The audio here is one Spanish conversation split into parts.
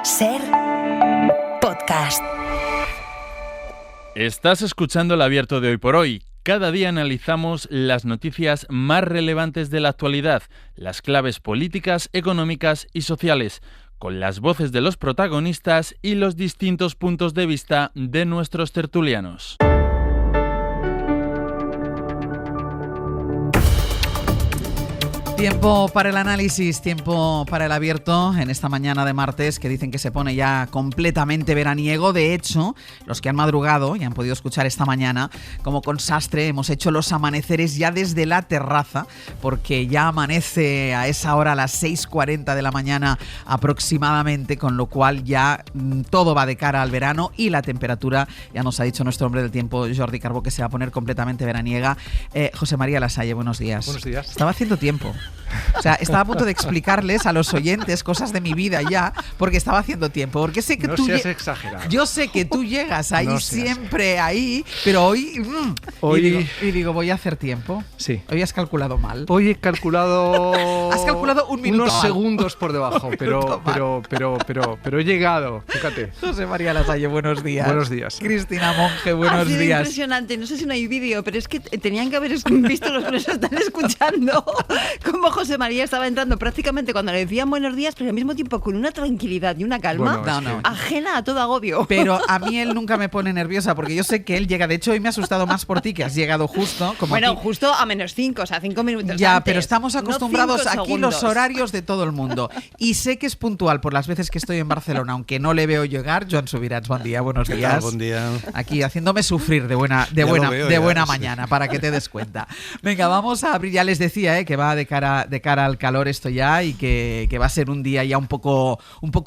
Ser podcast. Estás escuchando El Abierto de Hoy por Hoy. Cada día analizamos las noticias más relevantes de la actualidad, las claves políticas, económicas y sociales, con las voces de los protagonistas y los distintos puntos de vista de nuestros tertulianos. Tiempo para el análisis, tiempo para el abierto en esta mañana de martes que dicen que se pone ya completamente veraniego. De hecho, los que han madrugado y han podido escuchar esta mañana, como con Sastre, hemos hecho los amaneceres ya desde la terraza, porque ya amanece a esa hora a las 6:40 de la mañana aproximadamente, con lo cual ya todo va de cara al verano y la temperatura, ya nos ha dicho nuestro hombre del tiempo, Jordi Carbó, que se va a poner completamente veraniega. José María Lasalle, buenos días. Buenos días. Estaba haciendo tiempo. O sea, estaba a punto de explicarles a los oyentes cosas de mi vida ya, porque estaba haciendo tiempo. Porque sé que no tú seas exagerado. Yo sé que tú llegas ahí No siempre ahí, pero hoy y digo, voy a hacer tiempo. Sí. Hoy has calculado mal. Hoy he calculado. Has calculado un minuto unos mal. segundos por debajo, pero he llegado. Fíjate. José María Lasalle, buenos días. Buenos días. Cristina Monge, buenos Ha sido días. impresionante. No sé si no hay vídeo, pero es que tenían que haber visto los que nos están escuchando como José María estaba entrando prácticamente cuando le decían buenos días, pero al mismo tiempo con una tranquilidad y una calma Bueno, ajena a todo agobio. Pero a mí él nunca me pone nerviosa, porque yo sé que él llega. De hecho, hoy me ha asustado más por ti, que has llegado justo. Como bueno, aquí. justo a -5, o sea, 5 minutos Ya, antes. pero estamos No acostumbrados 5 aquí los segundos. horarios de todo el mundo. Y sé que es puntual por las veces que estoy en Barcelona, aunque no le veo llegar. Joan Subirats, buen día, buenos días. Tal? Buen día. Aquí haciéndome sufrir de buena mañana, para que te des cuenta. Venga, vamos a abrir. Ya les decía que va de cara al calor esto ya, y que va a ser un día ya un poco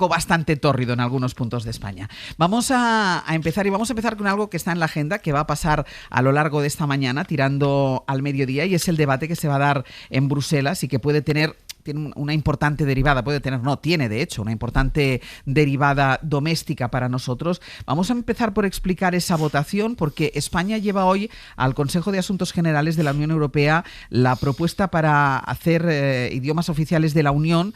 bastante tórrido en algunos puntos de España. Vamos a empezar, y vamos a empezar con algo que está en la agenda, que va a pasar a lo largo de esta mañana, tirando al mediodía, y es el debate que se va a dar en Bruselas y que tiene una importante derivada, tiene de hecho una importante derivada doméstica para nosotros. Vamos a empezar por explicar esa votación, porque España lleva hoy al Consejo de Asuntos Generales de la Unión Europea la propuesta para hacer idiomas oficiales de la Unión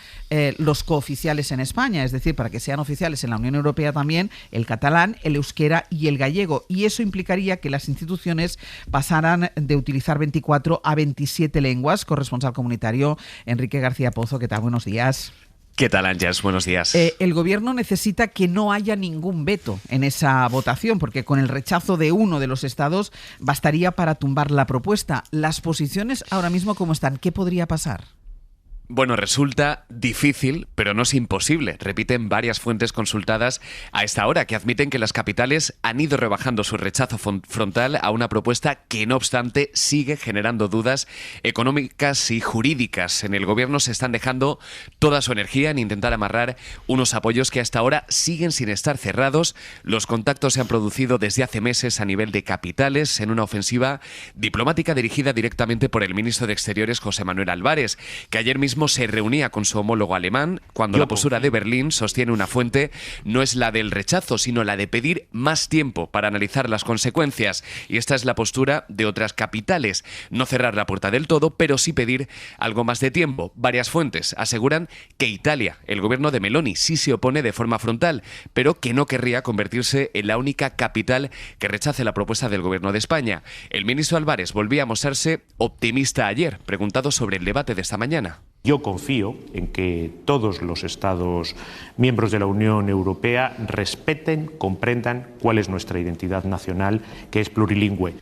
los cooficiales en España, es decir, para que sean oficiales en la Unión Europea también el catalán, el euskera y el gallego, y eso implicaría que las instituciones pasaran de utilizar 24 a 27 lenguas. Corresponsal comunitario Enrique García Pozo, ¿qué tal? Buenos días. ¿Qué tal, Ángels? Buenos días. El gobierno necesita que no haya ningún veto en esa votación, porque con el rechazo de uno de los estados bastaría para tumbar la propuesta. Las posiciones ahora mismo, ¿cómo están? ¿Qué podría pasar? Bueno, resulta difícil, pero no es imposible. Repiten varias fuentes consultadas a esta hora, que admiten que las capitales han ido rebajando su rechazo frontal a una propuesta que, no obstante, sigue generando dudas económicas y jurídicas. En el gobierno se están dejando toda su energía en intentar amarrar unos apoyos que hasta ahora siguen sin estar cerrados. Los contactos se han producido desde hace meses a nivel de capitales en una ofensiva diplomática dirigida directamente por el ministro de Exteriores, José Manuel Álvarez, que ayer mismo se reunía con su homólogo alemán, cuando la postura de Berlín, sostiene una fuente, no es la del rechazo, sino la de pedir más tiempo para analizar las consecuencias. Y esta es la postura de otras capitales: no cerrar la puerta del todo, pero sí pedir algo más de tiempo. Varias fuentes aseguran que Italia, el gobierno de Meloni, sí se opone de forma frontal, pero que no querría convertirse en la única capital que rechace la propuesta del gobierno de España. El ministro Álvarez volvía a mostrarse optimista ayer, preguntado sobre el debate de esta mañana. Yo confío en que todos los Estados miembros de la Unión Europea respeten, comprendan cuál es nuestra identidad nacional, que es plurilingüe.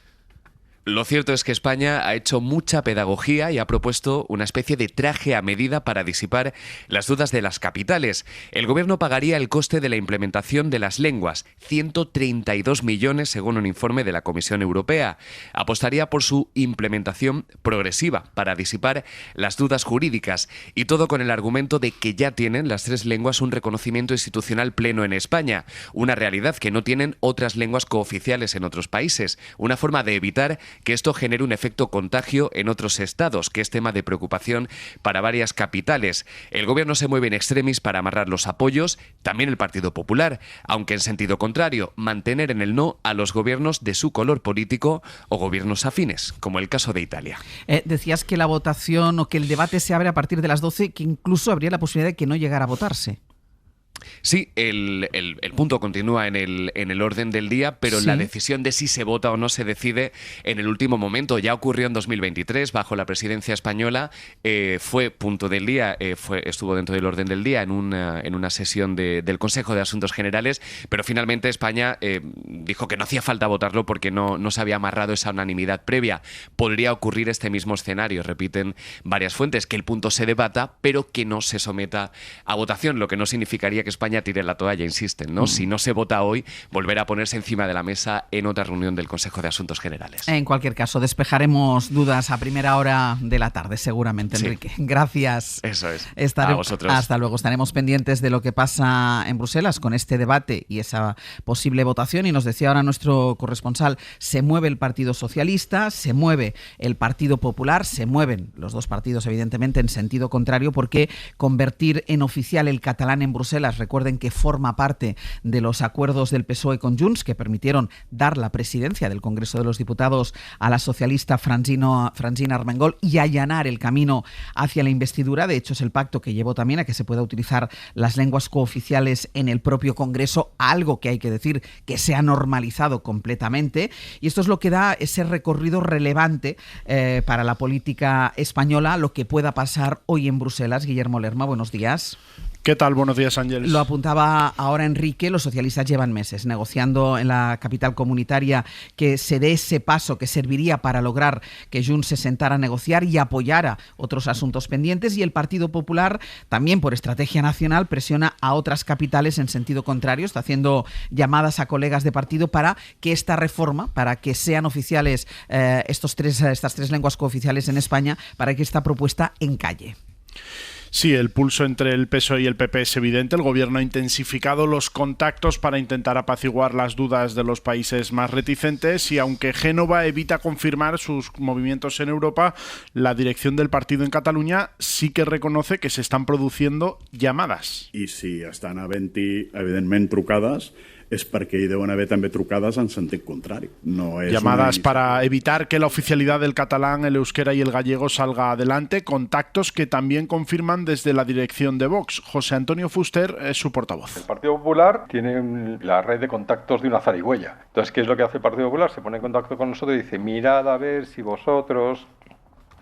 Lo cierto es que España ha hecho mucha pedagogía y ha propuesto una especie de traje a medida para disipar las dudas de las capitales. El gobierno pagaría el coste de la implementación de las lenguas, 132 millones según un informe de la Comisión Europea. Apostaría por su implementación progresiva para disipar las dudas jurídicas, y todo con el argumento de que ya tienen las tres lenguas un reconocimiento institucional pleno en España, una realidad que no tienen otras lenguas cooficiales en otros países, una forma de evitar que esto genere un efecto contagio en otros estados, que es tema de preocupación para varias capitales. El gobierno se mueve en extremis para amarrar los apoyos, también el Partido Popular, aunque en sentido contrario, mantener en el no a los gobiernos de su color político o gobiernos afines, como el caso de Italia. Decías que la votación o que el debate se abre a partir de las 12, que incluso habría la posibilidad de que no llegara a votarse. Sí, el punto continúa en el orden del día, pero la decisión de si se vota o no se decide en el último momento. Ya ocurrió en 2023, bajo la presidencia española, fue punto del día, estuvo dentro del orden del día en una sesión del Consejo de Asuntos Generales, pero finalmente España dijo que no hacía falta votarlo porque no se había amarrado esa unanimidad previa. Podría ocurrir este mismo escenario, repiten varias fuentes, que el punto se debata, pero que no se someta a votación, lo que no significaría que España tire la toalla, insisten, ¿no? Si no se vota hoy, volverá a ponerse encima de la mesa en otra reunión del Consejo de Asuntos Generales. En cualquier caso, despejaremos dudas a primera hora de la tarde, seguramente, Enrique. Gracias. Eso es. A vosotros. Hasta luego. Estaremos pendientes de lo que pasa en Bruselas con este debate y esa posible votación. Y nos decía ahora nuestro corresponsal, se mueve el Partido Socialista, se mueve el Partido Popular, se mueven los dos partidos, evidentemente, en sentido contrario, porque convertir en oficial el catalán en Bruselas, recuerden que forma parte de los acuerdos del PSOE con Junts que permitieron dar la presidencia del Congreso de los Diputados a la socialista Francina Armengol y allanar el camino hacia la investidura. De hecho, es el pacto que llevó también a que se pueda utilizar las lenguas cooficiales en el propio Congreso, algo que hay que decir que se ha normalizado completamente. Y esto es lo que da ese recorrido relevante para la política española, lo que pueda pasar hoy en Bruselas. Guillermo Lerma, buenos días. ¿Qué tal? Buenos días, Ángeles. Lo apuntaba ahora Enrique, los socialistas llevan meses negociando en la capital comunitaria que se dé ese paso que serviría para lograr que Junts se sentara a negociar y apoyara otros asuntos pendientes, y el Partido Popular, también por estrategia nacional, presiona a otras capitales en sentido contrario, está haciendo llamadas a colegas de partido para que esta reforma, para que sean oficiales estas tres lenguas cooficiales en España, para que esta propuesta encalle. Sí, el pulso entre el PSOE y el PP es evidente. El gobierno ha intensificado los contactos para intentar apaciguar las dudas de los países más reticentes, y aunque Génova evita confirmar sus movimientos en Europa, la dirección del partido en Cataluña sí que reconoce que se están produciendo llamadas. I si estan havent-hi, evidentment, trucades, és perquè hi deuen haver també trucades en sentit contrari. No es llamadas para evitar que la oficialidad del catalán, el euskera y el gallego salga adelante, contactos que también confirman desde la dirección de Vox. José Antonio Fuster es su portavoz. El Partido Popular tiene la red de contactos de una zarigüeya. Entonces, ¿qué es lo que hace el Partido Popular? Se pone en contacto con nosotros y dice, mirad a ver si vosotros,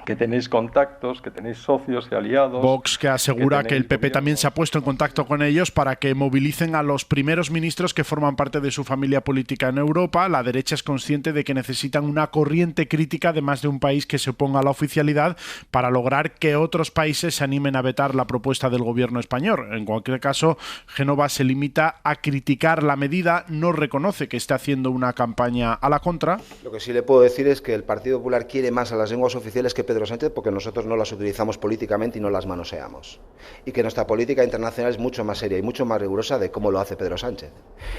que tenéis contactos, que tenéis socios y aliados. Vox, que asegura que el PP también se ha puesto en contacto con ellos para que movilicen a los primeros ministros que forman parte de su familia política en Europa. La derecha es consciente de que necesitan una corriente crítica de más de un país que se oponga a la oficialidad para lograr que otros países se animen a vetar la propuesta del gobierno español. En cualquier caso, Génova se limita a criticar la medida, no reconoce que esté haciendo una campaña a la contra. Lo que sí le puedo decir es que el Partido Popular quiere más a las lenguas oficiales que Pedro Sánchez, porque nosotros no las utilizamos políticamente y no las manoseamos, y que nuestra política internacional es mucho más seria y mucho más rigurosa de cómo lo hace Pedro Sánchez,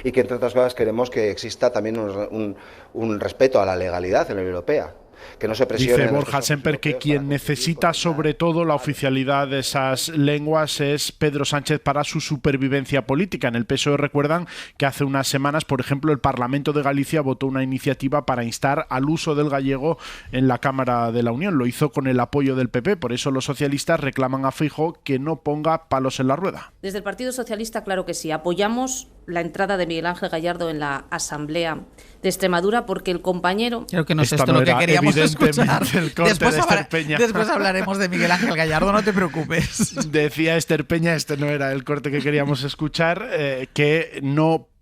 y que entre otras cosas queremos que exista también un respeto a la legalidad en la Unión Europea. Que no se presione. Dice Borja Semper que quien necesita sobre todo la oficialidad de esas lenguas es Pedro Sánchez para su supervivencia política. En el PSOE recuerdan que hace unas semanas, por ejemplo, el Parlamento de Galicia votó una iniciativa para instar al uso del gallego en la Cámara de la Unión. Lo hizo con el apoyo del PP, por eso los socialistas reclaman a Feijóo que no ponga palos en la rueda. Desde el Partido Socialista, claro que sí, apoyamos la entrada de Miguel Ángel Gallardo en la Asamblea de Extremadura porque el compañero... Creo que no es esto lo que queríamos escuchar. Después hablaremos de Miguel Ángel Gallardo, no te preocupes. Decía Esther Peña, este no era el corte que queríamos escuchar,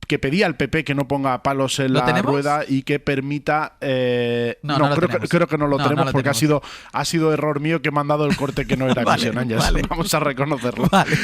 que pedía al PP que no ponga palos en la rueda y que permita... creo que no lo tenemos porque ha sido error mío que he mandado el corte que no era emisión. Vamos a reconocerlo. Vale.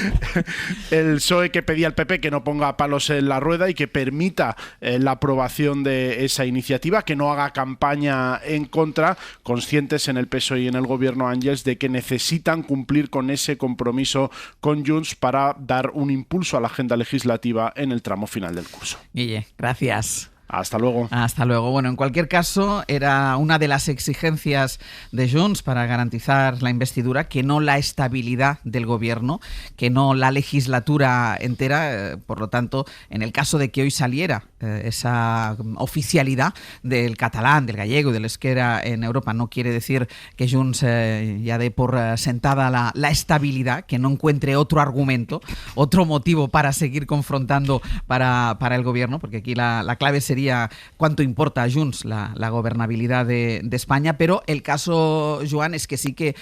El PSOE que pedía al PP que no ponga palos en la rueda y que permita la aprobación de esa iniciativa, que no haga campaña en contra, conscientes en el PSOE y en el gobierno, Ángels, de que necesitan cumplir con ese compromiso con Junts para dar un impulso a la agenda legislativa en el tramo final del curso. Guille, gracias. Hasta luego. Hasta luego. Bueno, en cualquier caso, era una de las exigencias de Junts para garantizar la investidura, que no la estabilidad del gobierno, que no la legislatura entera. Por lo tanto, en el caso de que hoy saliera esa oficialidad del catalán, del gallego y del euskera en Europa, no quiere decir que Junts ya dé por sentada la estabilidad, que no encuentre otro argumento, otro motivo para seguir confrontando para el gobierno, porque aquí la clave sería cuánto importa a Junts la gobernabilidad de España, pero el caso, Joan, es que sí que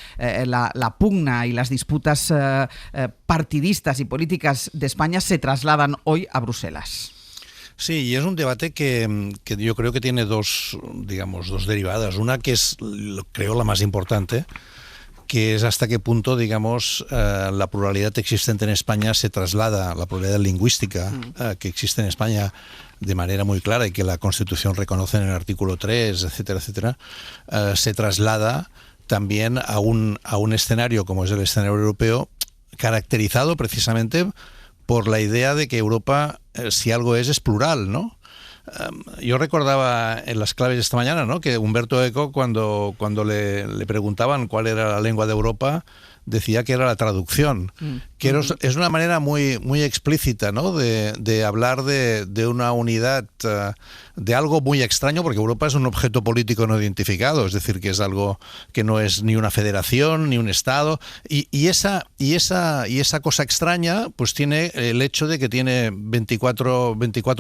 la pugna y las disputas partidistas y políticas de España se trasladan hoy a Bruselas. Sí, y es un debate que yo creo que tiene dos derivadas. Una que es, creo, la más importante, que es hasta qué punto, la pluralidad existente en España se traslada, la pluralidad lingüística que existe en España de manera muy clara y que la Constitución reconoce en el artículo 3, etcétera, etcétera, se traslada también a un escenario como es el escenario europeo, caracterizado precisamente por la idea de que Europa, si algo es plural, ¿no? Yo recordaba en las claves esta mañana, ¿no?, que Humberto Eco, cuando le preguntaban cuál era la lengua de Europa, decía que era la traducción, que es una manera muy, muy explícita, ¿no?, de hablar de una unidad, de algo muy extraño, porque Europa es un objeto político no identificado, es decir, que es algo que no es ni una federación ni un Estado, y esa cosa extraña pues tiene el hecho de que tiene 24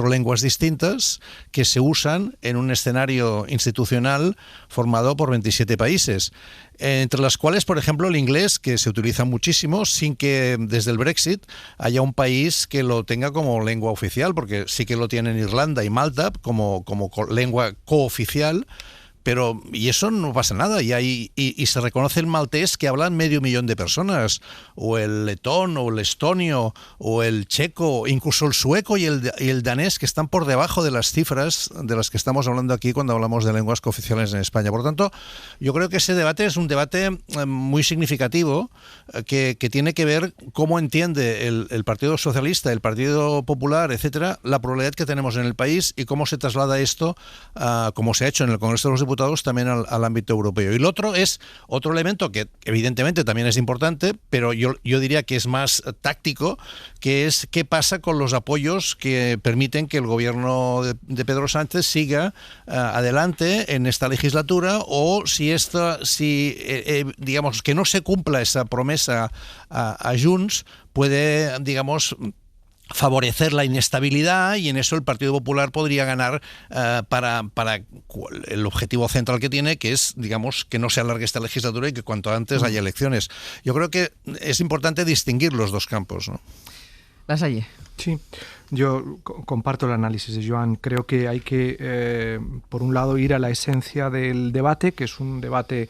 lenguas distintas que se usan en un escenario institucional formado por 27 países, entre las cuales, por ejemplo, el inglés, que se utiliza muchísimo, sin que desde el Brexit haya un país que lo tenga como lengua oficial, porque sí que lo tienen Irlanda y Malta como lengua cooficial, y eso no pasa nada, y se reconoce el maltés que hablan 500.000 de personas, o el letón, o el estonio, o el checo, incluso el sueco y el danés, que están por debajo de las cifras de las que estamos hablando aquí cuando hablamos de lenguas cooficiales en España. Por lo tanto, yo creo que ese debate es un debate muy significativo, que tiene que ver cómo entiende el Partido Socialista, el Partido Popular, etcétera, la pluralidad que tenemos en el país y cómo se traslada esto, como se ha hecho en el Congreso de los Diputados, también al ámbito europeo. Y el otro es otro elemento que evidentemente también es importante, pero yo diría que es más táctico, que es qué pasa con los apoyos que permiten que el gobierno de Pedro Sánchez siga adelante en esta legislatura, o digamos que no se cumpla esa promesa a Junts, puede, favorecer la inestabilidad, y en eso el Partido Popular podría ganar para el objetivo central que tiene, que es, que no se alargue esta legislatura y que cuanto antes haya elecciones. Yo creo que es importante distinguir los dos campos, ¿no? Lasalle. Sí, yo comparto el análisis de Joan. Creo que hay que, por un lado, ir a la esencia del debate, que es un debate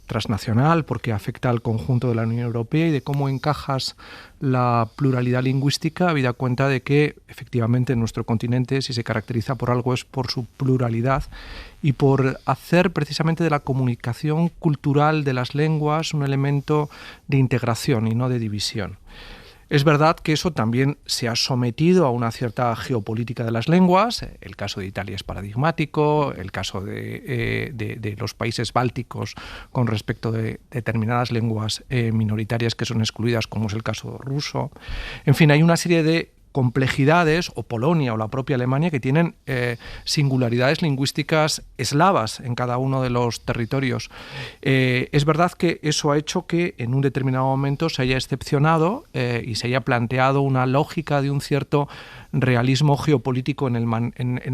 transnacional, porque afecta al conjunto de la Unión Europea, y de cómo encajas la pluralidad lingüística, habida cuenta de que efectivamente nuestro continente, si se caracteriza por algo, es por su pluralidad y por hacer precisamente de la comunicación cultural de las lenguas un elemento de integración y no de división. Es verdad que eso también se ha sometido a una cierta geopolítica de las lenguas. El caso de Italia es paradigmático, el caso de los países bálticos con respecto de determinadas lenguas minoritarias que son excluidas, como es el caso ruso. En fin, hay una serie de complejidades, o Polonia o la propia Alemania, que tienen singularidades lingüísticas eslavas en cada uno de los territorios. Es verdad que eso ha hecho que en un determinado momento se haya excepcionado y se haya planteado una lógica de un cierto realismo geopolítico en el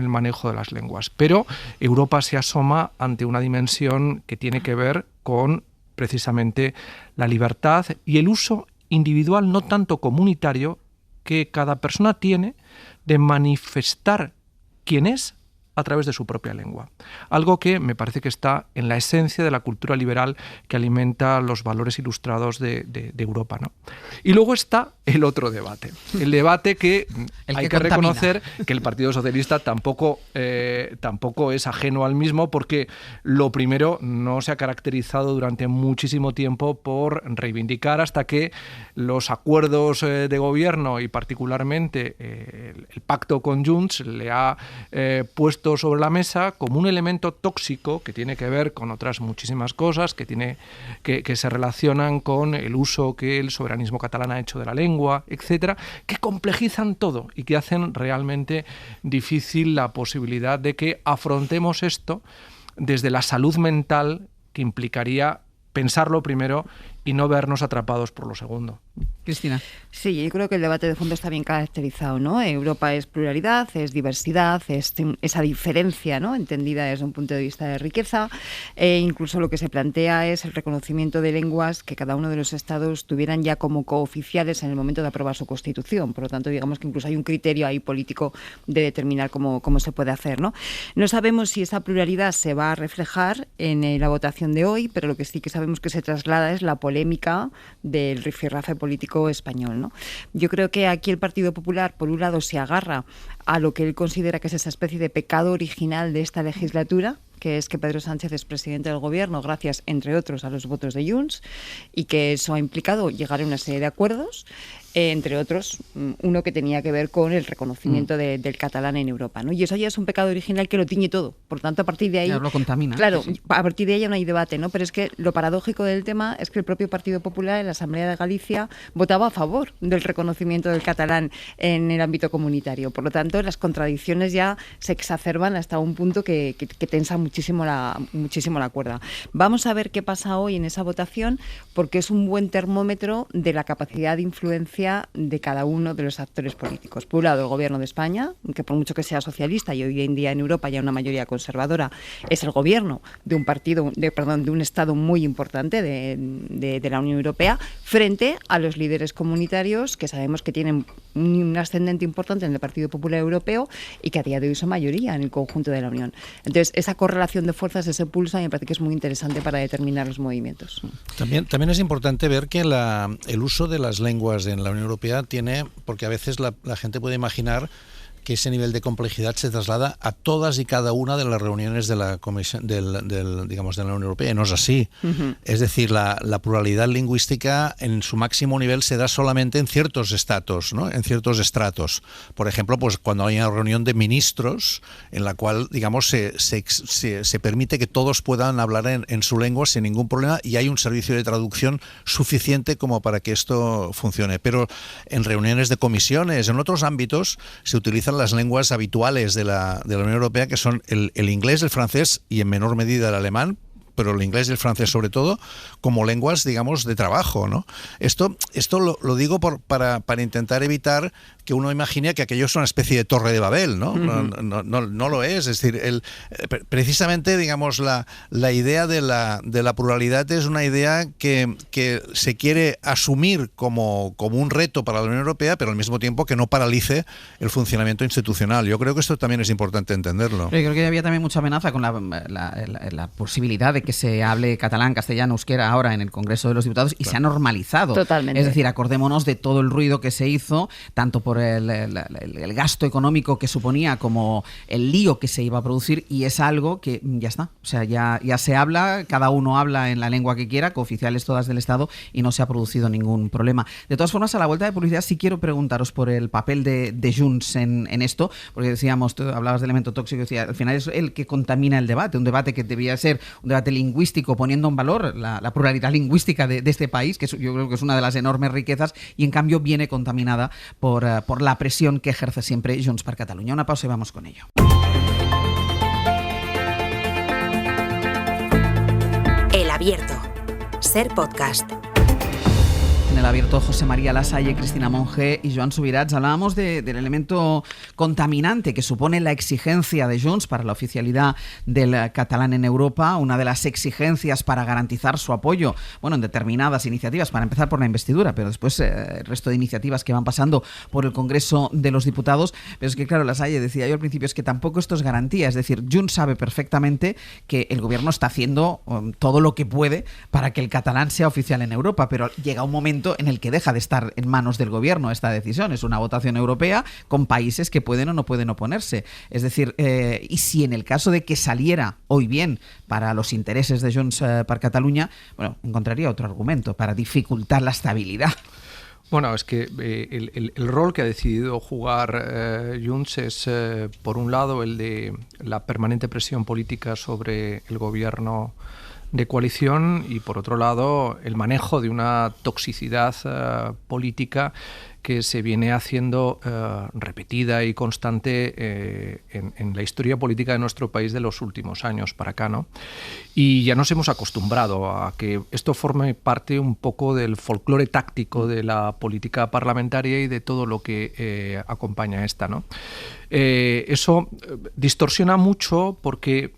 manejo de las lenguas. Pero Europa se asoma ante una dimensión que tiene que ver con precisamente la libertad y el uso individual, no tanto comunitario, que cada persona tiene de manifestar quién es a través de su propia lengua. Algo que me parece que está en la esencia de la cultura liberal que alimenta los valores ilustrados de Europa, ¿no? Y luego está el otro debate. El debate que hay que reconocer que el Partido Socialista tampoco es ajeno al mismo, porque lo primero, no se ha caracterizado durante muchísimo tiempo por reivindicar, hasta que los acuerdos de gobierno y particularmente el pacto con Junts le ha puesto sobre la mesa como un elemento tóxico que tiene que ver con otras muchísimas cosas, que se relacionan con el uso que el soberanismo catalán ha hecho de la lengua, etcétera, que complejizan todo y que hacen realmente difícil la posibilidad de que afrontemos esto desde la salud mental, que implicaría pensarlo primero y no vernos atrapados por lo segundo. Cristina. Sí, yo creo que el debate de fondo está bien caracterizado, ¿no? Europa es pluralidad, es diversidad, es esa diferencia, ¿no?, entendida desde un punto de vista de riqueza. Incluso lo que se plantea es el reconocimiento de lenguas que cada uno de los estados tuvieran ya como cooficiales en el momento de aprobar su constitución. Por lo tanto, digamos que incluso hay un criterio ahí político de determinar cómo se puede hacer, ¿no? No sabemos si esa pluralidad se va a reflejar en la votación de hoy, pero lo que sí que sabemos que se traslada es la polémica del rifirrafe político español, ¿no? Yo creo que aquí el Partido Popular, por un lado, se agarra a lo que él considera que es esa especie de pecado original de esta legislatura, que es que Pedro Sánchez es presidente del gobierno gracias, entre otros, a los votos de Junts, y que eso ha implicado llegar a una serie de acuerdos, entre otros, uno que tenía que ver con el reconocimiento del catalán en Europa, ¿no? Y eso ya es un pecado original que lo tiñe todo. Por tanto, a partir de ahí... Ya lo contamina. Claro, a partir de ahí ya no hay debate, ¿no? Pero es que lo paradójico del tema es que el propio Partido Popular en la Asamblea de Galicia votaba a favor del reconocimiento del catalán en el ámbito comunitario. Por lo tanto, las contradicciones ya se exacerban hasta un punto que tensa muchísimo la cuerda. Vamos a ver qué pasa hoy en esa votación, porque es un buen termómetro de la capacidad de influencia de cada uno de los actores políticos. Por un lado, el Gobierno de España, que por mucho que sea socialista y hoy en día en Europa ya una mayoría conservadora, es el gobierno de un Estado muy importante de la Unión Europea, frente a los líderes comunitarios que sabemos que tienen un ascendente importante en el Partido Popular Europeo y que a día de hoy son mayoría en el conjunto de la Unión. Entonces, esa correlación de fuerzas, ese pulso, me parece que es muy interesante para determinar los movimientos. También es importante ver que el uso de las lenguas en la Unión Europea tiene, porque a veces la gente puede imaginar que ese nivel de complejidad se traslada a todas y cada una de las reuniones de la Comisión de la Unión Europea. Y no es así. Uh-huh. Es decir, la pluralidad lingüística en su máximo nivel se da solamente en ciertos estatus, ¿no?, en ciertos estratos. Por ejemplo, pues cuando hay una reunión de ministros en la cual, digamos, se permite que todos puedan hablar en su lengua sin ningún problema, y hay un servicio de traducción suficiente como para que esto funcione. Pero en reuniones de comisiones, en otros ámbitos, se utilizan las lenguas habituales de la Unión Europea, que son el inglés, el francés y en menor medida el alemán, pero el inglés y el francés sobre todo, como lenguas, digamos, de trabajo, ¿no? Esto lo digo para intentar evitar que uno imagine que aquello es una especie de torre de Babel, ¿no? Uh-huh. No lo es. Es decir, precisamente, digamos, la idea de la pluralidad es una idea que se quiere asumir como un reto para la Unión Europea, pero al mismo tiempo que no paralice el funcionamiento institucional. Yo creo que esto también es importante entenderlo. Pero yo creo que había también mucha amenaza con la posibilidad de que se hable catalán, castellano, euskera ahora en el Congreso de los Diputados, y claro, se ha normalizado. Totalmente. Es decir, acordémonos de todo el ruido que se hizo, tanto por el gasto económico que suponía como el lío que se iba a producir, y es algo que ya está. O sea, ya se habla, cada uno habla en la lengua que quiera, cooficiales todas del Estado, y no se ha producido ningún problema. De todas formas, a la vuelta de publicidad sí quiero preguntaros por el papel de Junts en esto, porque decíamos, tú hablabas de elemento tóxico, decía, al final es el que contamina el debate, un debate que debía ser un debate lingüístico, poniendo en valor la pluralidad lingüística de este país, que yo creo que es una de las enormes riquezas, y en cambio viene contaminada por la presión que ejerce siempre Junts per Catalunya. Una pausa y vamos con ello. El Abierto. Ser podcast. En el Abierto, José María Lasalle, Cristina Monge y Joan Subirats hablábamos del elemento contaminante que supone la exigencia de Junts para la oficialidad del catalán en Europa, una de las exigencias para garantizar su apoyo, en determinadas iniciativas, para empezar por la investidura, pero después el resto de iniciativas que van pasando por el Congreso de los Diputados. Pero es que, claro, Lasalle, decía yo al principio, es que tampoco esto es garantía. Es decir, Junts sabe perfectamente que el gobierno está haciendo todo lo que puede para que el catalán sea oficial en Europa, pero llega un momento momento en el que deja de estar en manos del gobierno esta decisión. Es una votación europea con países que pueden o no pueden oponerse. Es decir, y si en el caso de que saliera hoy bien para los intereses de Junts per Catalunya, bueno, encontraría otro argumento para dificultar la estabilidad. Bueno, es que el rol que ha decidido jugar Junts es, por un lado, el de la permanente presión política sobre el gobierno de coalición y, por otro lado, el manejo de una toxicidad política que se viene haciendo repetida y constante en la historia política de nuestro país de los últimos años para acá, ¿no? Y ya nos hemos acostumbrado a que esto forme parte un poco del folclore táctico de la política parlamentaria y de todo lo que acompaña esta, ¿no? Eso distorsiona mucho porque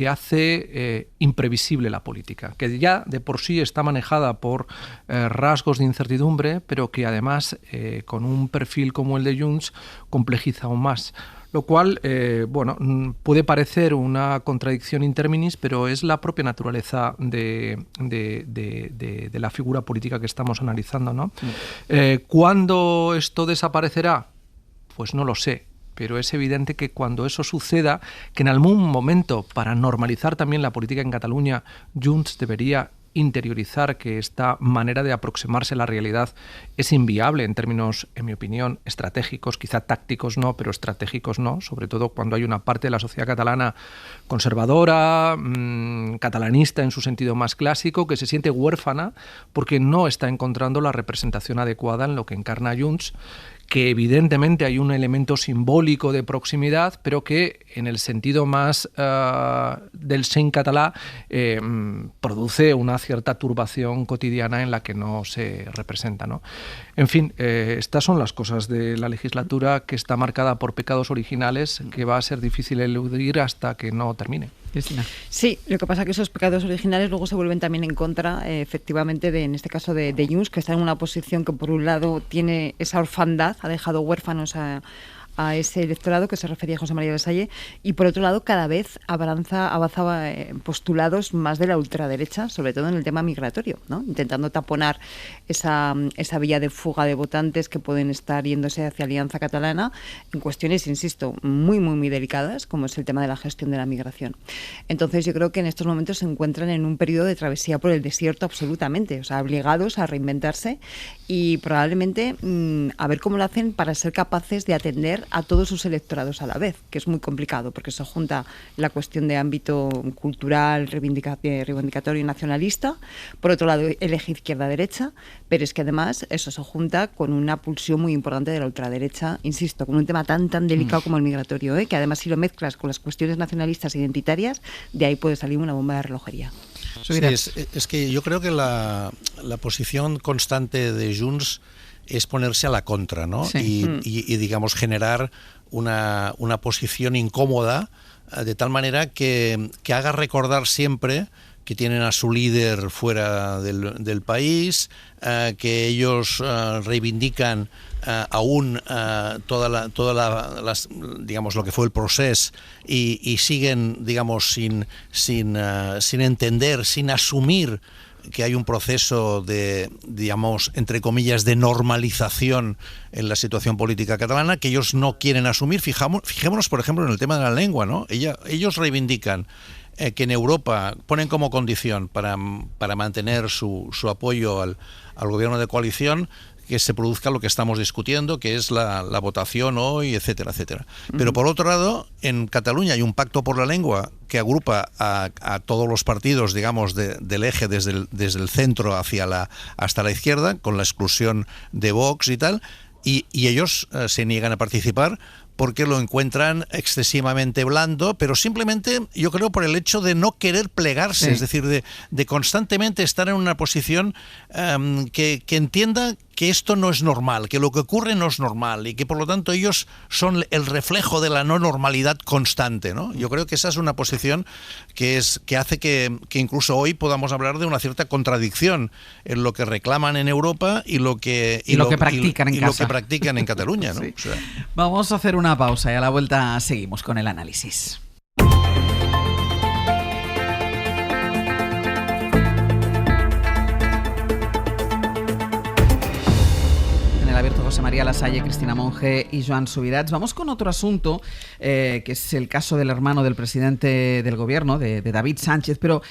hace imprevisible la política, que ya de por sí está manejada por rasgos de incertidumbre, pero que además con un perfil como el de Junts complejiza aún más. Lo cual, bueno, puede parecer una contradicción in terminis, pero es la propia naturaleza de la figura política que estamos analizando, ¿no? ¿Cuándo esto desaparecerá? Pues no lo sé. Pero es evidente que cuando eso suceda, que en algún momento, para normalizar también la política en Cataluña, Junts debería interiorizar que esta manera de aproximarse a la realidad es inviable en términos, en mi opinión, estratégicos, quizá tácticos no, pero estratégicos no, sobre todo cuando hay una parte de la sociedad catalana conservadora, catalanista en su sentido más clásico, que se siente huérfana porque no está encontrando la representación adecuada en lo que encarna Junts, que evidentemente hay un elemento simbólico de proximidad, pero que en el sentido más del seny català produce una cierta turbación cotidiana en la que no se representa, ¿no? En fin, estas son las cosas de la legislatura, que está marcada por pecados originales que va a ser difícil eludir hasta que no termine. Cristina. Sí, lo que pasa es que esos pecados originales luego se vuelven también en contra, efectivamente, en este caso de Junts, que está en una posición que por un lado tiene esa orfandad, ha dejado huérfanos a ese electorado que se refería a José María del Salle, y por otro lado cada vez avanza postulados más de la ultraderecha, sobre todo en el tema migratorio, ¿no? Intentando taponar esa vía de fuga de votantes que pueden estar yéndose hacia Alianza Catalana en cuestiones, insisto, muy, muy, muy delicadas, como es el tema de la gestión de la migración. Entonces yo creo que en estos momentos se encuentran en un periodo de travesía por el desierto absolutamente, o sea, obligados a reinventarse y probablemente a ver cómo lo hacen para ser capaces de atender a todos sus electorados a la vez, que es muy complicado porque se junta la cuestión de ámbito cultural, reivindicatorio y nacionalista, por otro lado el eje izquierda-derecha, pero es que además eso se junta con una pulsión muy importante de la ultraderecha, insisto, con un tema tan delicado como el migratorio, que además si lo mezclas con las cuestiones nacionalistas identitarias, de ahí puede salir una bomba de relojería. Sí, es que yo creo que la posición constante de Junts es ponerse a la contra, ¿no? Sí. Y digamos, generar una posición incómoda, de tal manera que haga recordar siempre que tienen a su líder fuera del país, que ellos reivindican aún digamos, lo que fue el proceso y siguen, digamos, sin entender, sin asumir que hay un proceso de, digamos, entre comillas, de normalización en la situación política catalana que ellos no quieren asumir. Fijémonos, por ejemplo, en el tema de la lengua, ¿no? Ellos reivindican que en Europa ponen como condición para mantener su apoyo al gobierno de coalición que se produzca lo que estamos discutiendo, que es la votación hoy, etcétera, etcétera. Pero por otro lado, en Cataluña hay un pacto por la lengua que agrupa a todos los partidos, digamos, del eje desde el centro hasta la izquierda, con la exclusión de Vox y tal, y ellos se niegan a participar porque lo encuentran excesivamente blando, pero simplemente, yo creo, por el hecho de no querer plegarse, sí. Es decir, de constantemente estar en una posición que entienda que esto no es normal, que lo que ocurre no es normal y que por lo tanto ellos son el reflejo de la no normalidad constante, ¿no? Yo creo que esa es una posición que hace que incluso hoy podamos hablar de una cierta contradicción en lo que reclaman en Europa y lo que practican en casa. Lo que practican en Cataluña, ¿no? Sí. O sea, vamos a hacer una pausa y a la vuelta seguimos con el análisis. José María Lasalle, Cristina Monge y Joan Subirats. Vamos con otro asunto, que es el caso del hermano del presidente del gobierno, de David Sánchez, pero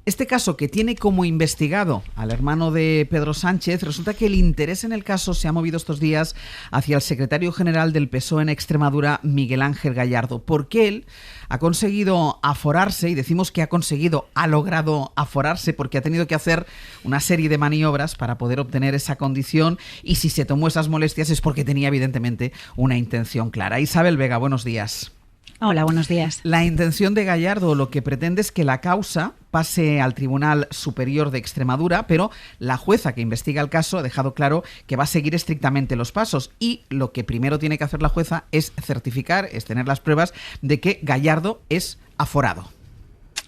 este caso, que tiene como investigado al hermano de Pedro Sánchez, resulta que el interés en el caso se ha movido estos días hacia el secretario general del PSOE en Extremadura, Miguel Ángel Gallardo, porque él ha conseguido aforarse, y decimos que ha logrado aforarse porque ha tenido que hacer una serie de maniobras para poder obtener esa condición, y si se tomó esas molestias es porque tenía evidentemente una intención clara. Isabel Vega, buenos días. Hola, buenos días. La intención de Gallardo lo que pretende es que la causa pase al Tribunal Superior de Extremadura, pero la jueza que investiga el caso ha dejado claro que va a seguir estrictamente los pasos, y lo que primero tiene que hacer la jueza es certificar, es tener las pruebas de que Gallardo es aforado.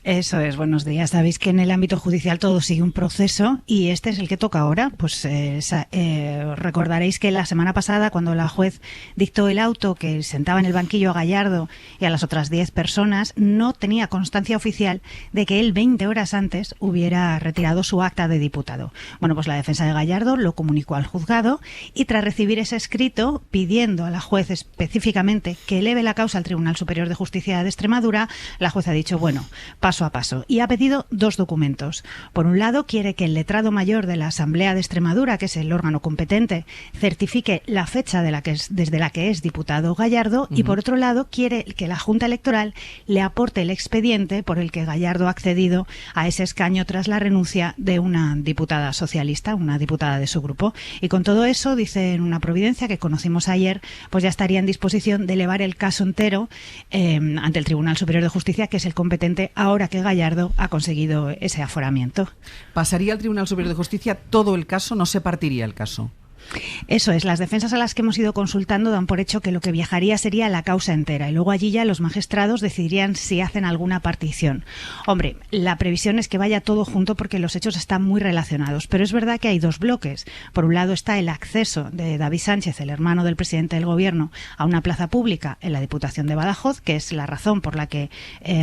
Eso es, buenos días. Sabéis que en el ámbito judicial todo sigue un proceso y este es el que toca ahora. Pues recordaréis que la semana pasada, cuando la juez dictó el auto que sentaba en el banquillo a Gallardo y a las otras 10 personas, no tenía constancia oficial de que él 20 horas antes hubiera retirado su acta de diputado. Bueno, pues la defensa de Gallardo lo comunicó al juzgado y tras recibir ese escrito pidiendo a la juez específicamente que eleve la causa al Tribunal Superior de Justicia de Extremadura, la juez ha dicho, bueno, paso a paso, y ha pedido 2 documentos. Por un lado, quiere que el letrado mayor de la Asamblea de Extremadura, que es el órgano competente, certifique la fecha desde la que es diputado Gallardo, y por otro lado, quiere que la Junta Electoral le aporte el expediente por el que Gallardo ha accedido a ese escaño tras la renuncia de una diputada socialista, una diputada de su grupo. Y con todo eso, dice en una providencia que conocimos ayer, pues ya estaría en disposición de elevar el caso entero ante el Tribunal Superior de Justicia, que es el competente ahora que Gallardo ha conseguido ese aforamiento. ¿Pasaría al Tribunal Superior de Justicia todo el caso? ¿No se partiría el caso? Eso es, las defensas a las que hemos ido consultando dan por hecho que lo que viajaría sería la causa entera y luego allí ya los magistrados decidirían si hacen alguna partición. Hombre, la previsión es que vaya todo junto porque los hechos están muy relacionados, pero es verdad que hay 2 bloques. Por un lado está el acceso de David Sánchez, el hermano del presidente del gobierno, a una plaza pública en la Diputación de Badajoz, que es la razón por la que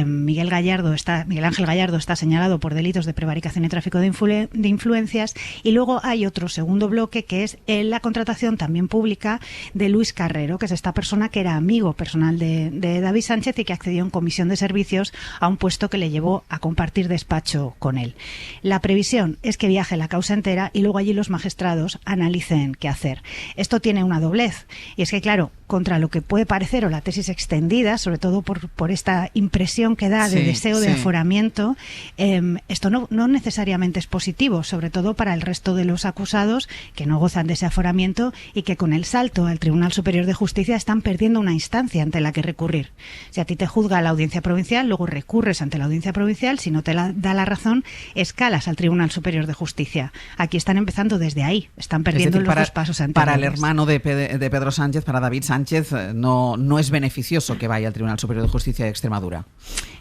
Miguel Ángel Gallardo está señalado por delitos de prevaricación y tráfico de influencias, y luego hay otro segundo bloque que es la contratación también pública de Luis Carrero, que es esta persona que era amigo personal de David Sánchez y que accedió en comisión de servicios a un puesto que le llevó a compartir despacho con él. La previsión es que viaje la causa entera y luego allí los magistrados analicen qué hacer. Esto tiene una doblez, y es que claro, contra lo que puede parecer o la tesis extendida, sobre todo por esta impresión que da de deseo de aforamiento, esto no necesariamente es positivo, sobre todo para el resto de los acusados que no gozan de ese aforamiento y que con el salto al Tribunal Superior de Justicia están perdiendo una instancia ante la que recurrir. Si a ti te juzga la Audiencia Provincial, luego recurres ante la Audiencia Provincial, si no te da la razón, escalas al Tribunal Superior de Justicia. Aquí están empezando desde ahí, están perdiendo los 2 pasos anteriores. Para el hermano de Pedro Sánchez, para David Sánchez, no es beneficioso que vaya al Tribunal Superior de Justicia de Extremadura.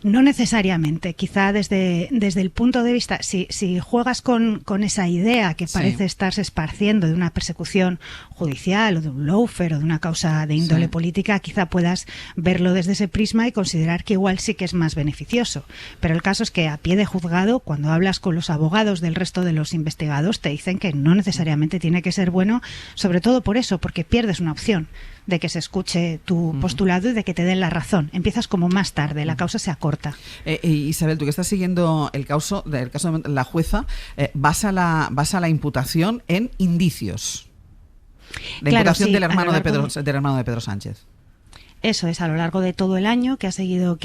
No necesariamente, quizá desde el punto de vista, si juegas con esa idea que parece estarse esparciendo de una persecución judicial o de un lawfare o de una causa de índole política, quizá puedas verlo desde ese prisma y considerar que igual sí que es más beneficioso. Pero el caso es que a pie de juzgado, cuando hablas con los abogados del resto de los investigados, te dicen que no necesariamente tiene que ser bueno, sobre todo por eso, porque pierdes una opción de que se escuche tu postulado y de que te den la razón. Empiezas como más tarde, la causa se acorta. Isabel, tú que estás siguiendo el caso de la jueza, basa la imputación en indicios. La imputación del hermano de Pedro Sánchez. Eso es, a lo largo de todo el año que ha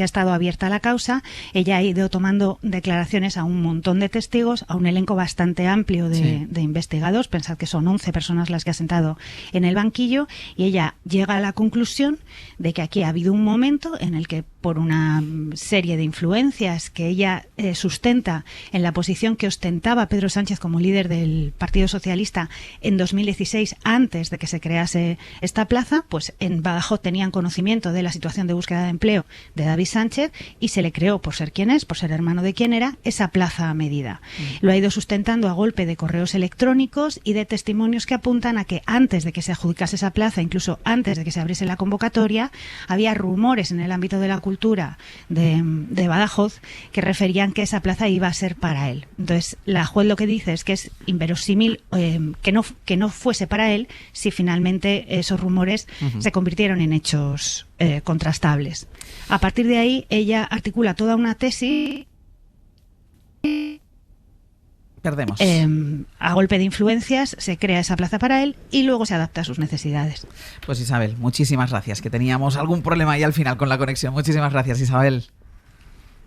estado abierta la causa, ella ha ido tomando declaraciones a un montón de testigos, a un elenco bastante amplio de investigados. Pensad que son 11 personas las que ha sentado en el banquillo, y ella llega a la conclusión de que aquí ha habido un momento en el que, por una serie de influencias que ella sustenta en la posición que ostentaba Pedro Sánchez como líder del Partido Socialista en 2016, antes de que se crease esta plaza, pues en Badajoz tenían conocimiento de la situación de búsqueda de empleo de David Sánchez y se le creó, por ser quien es, por ser hermano de quien era, esa plaza a medida. Lo ha ido sustentando a golpe de correos electrónicos y de testimonios que apuntan a que antes de que se adjudicase esa plaza, incluso antes de que se abriese la convocatoria, había rumores en el ámbito de la Cultura de Badajoz que referían que esa plaza iba a ser para él. Entonces, la juez lo que dice es que es inverosímil que no fuese para él si finalmente esos rumores se convirtieron en hechos contrastables. A partir de ahí, ella articula toda una tesis Perdemos. A golpe de influencias se crea esa plaza para él y luego se adapta a sus necesidades. Pues Isabel, muchísimas gracias, que teníamos algún problema ahí al final con la conexión. Muchísimas gracias, Isabel.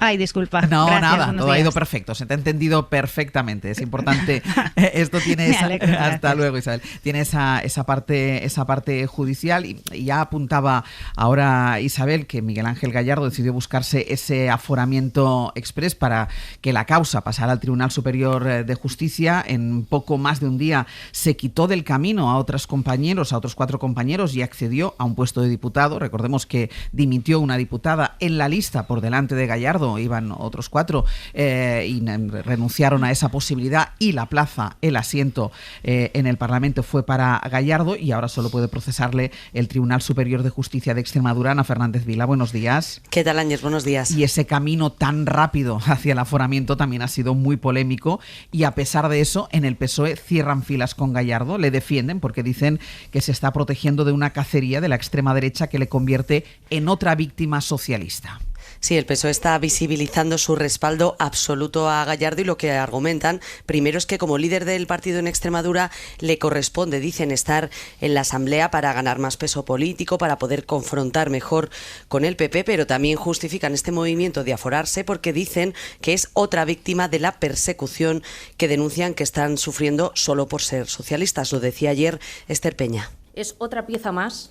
Ay, disculpa. No, gracias, nada, todo ha ido perfecto, se te ha entendido perfectamente. Es importante. Esto tiene esa, hasta luego, Isabel. Tiene esa parte judicial y ya apuntaba ahora Isabel que Miguel Ángel Gallardo decidió buscarse ese aforamiento exprés para que la causa pasara al Tribunal Superior de Justicia. En poco más de un día se quitó del camino a otros 4 compañeros y accedió a un puesto de diputado. Recordemos que dimitió una diputada en la lista por delante de Gallardo. Iban otros 4 y renunciaron a esa posibilidad y la plaza, el asiento en el Parlamento fue para Gallardo y ahora solo puede procesarle el Tribunal Superior de Justicia de Extremadura. Ana Fernández Vila, buenos días. ¿Qué tal, Áñez? Buenos días. Y ese camino tan rápido hacia el aforamiento también ha sido muy polémico y a pesar de eso en el PSOE cierran filas con Gallardo, le defienden porque dicen que se está protegiendo de una cacería de la extrema derecha que le convierte en otra víctima socialista. Sí, el PSOE está visibilizando su respaldo absoluto a Gallardo y lo que argumentan primero es que como líder del partido en Extremadura le corresponde, dicen, estar en la Asamblea para ganar más peso político, para poder confrontar mejor con el PP, pero también justifican este movimiento de aforarse porque dicen que es otra víctima de la persecución que denuncian que están sufriendo solo por ser socialistas. Lo decía ayer Esther Peña. Es otra pieza más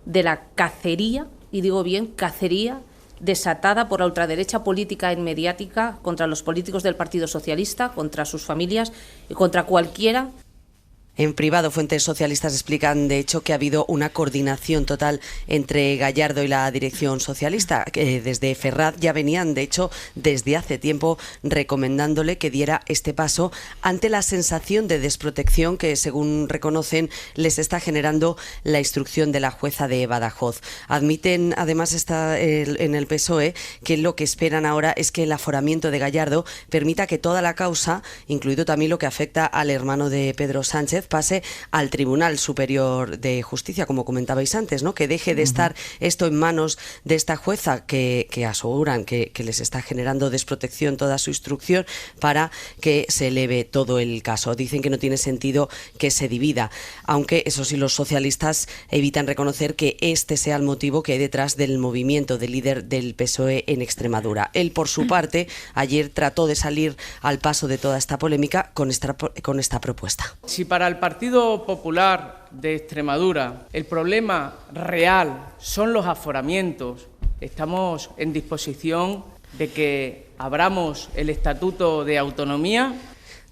de la cacería, y digo bien, cacería, desatada por la ultraderecha política y mediática contra los políticos del Partido Socialista, contra sus familias y contra cualquiera. En privado, fuentes socialistas explican, de hecho, que ha habido una coordinación total entre Gallardo y la dirección socialista. Desde Ferraz ya venían, de hecho, desde hace tiempo recomendándole que diera este paso ante la sensación de desprotección que, según reconocen, les está generando la instrucción de la jueza de Badajoz. Admiten, además, en el PSOE, que lo que esperan ahora es que el aforamiento de Gallardo permita que toda la causa, incluido también lo que afecta al hermano de Pedro Sánchez, pase al Tribunal Superior de Justicia, como comentabais antes, ¿no? Que deje de estar esto en manos de esta jueza que aseguran que les está generando desprotección toda su instrucción para que se eleve todo el caso. Dicen que no tiene sentido que se divida, aunque eso sí los socialistas evitan reconocer que este sea el motivo que hay detrás del movimiento del líder del PSOE en Extremadura. Él, por su parte, ayer trató de salir al paso de toda esta polémica con esta propuesta. Si para el Partido Popular de Extremadura el problema real son los aforamientos, estamos en disposición de que abramos el Estatuto de Autonomía.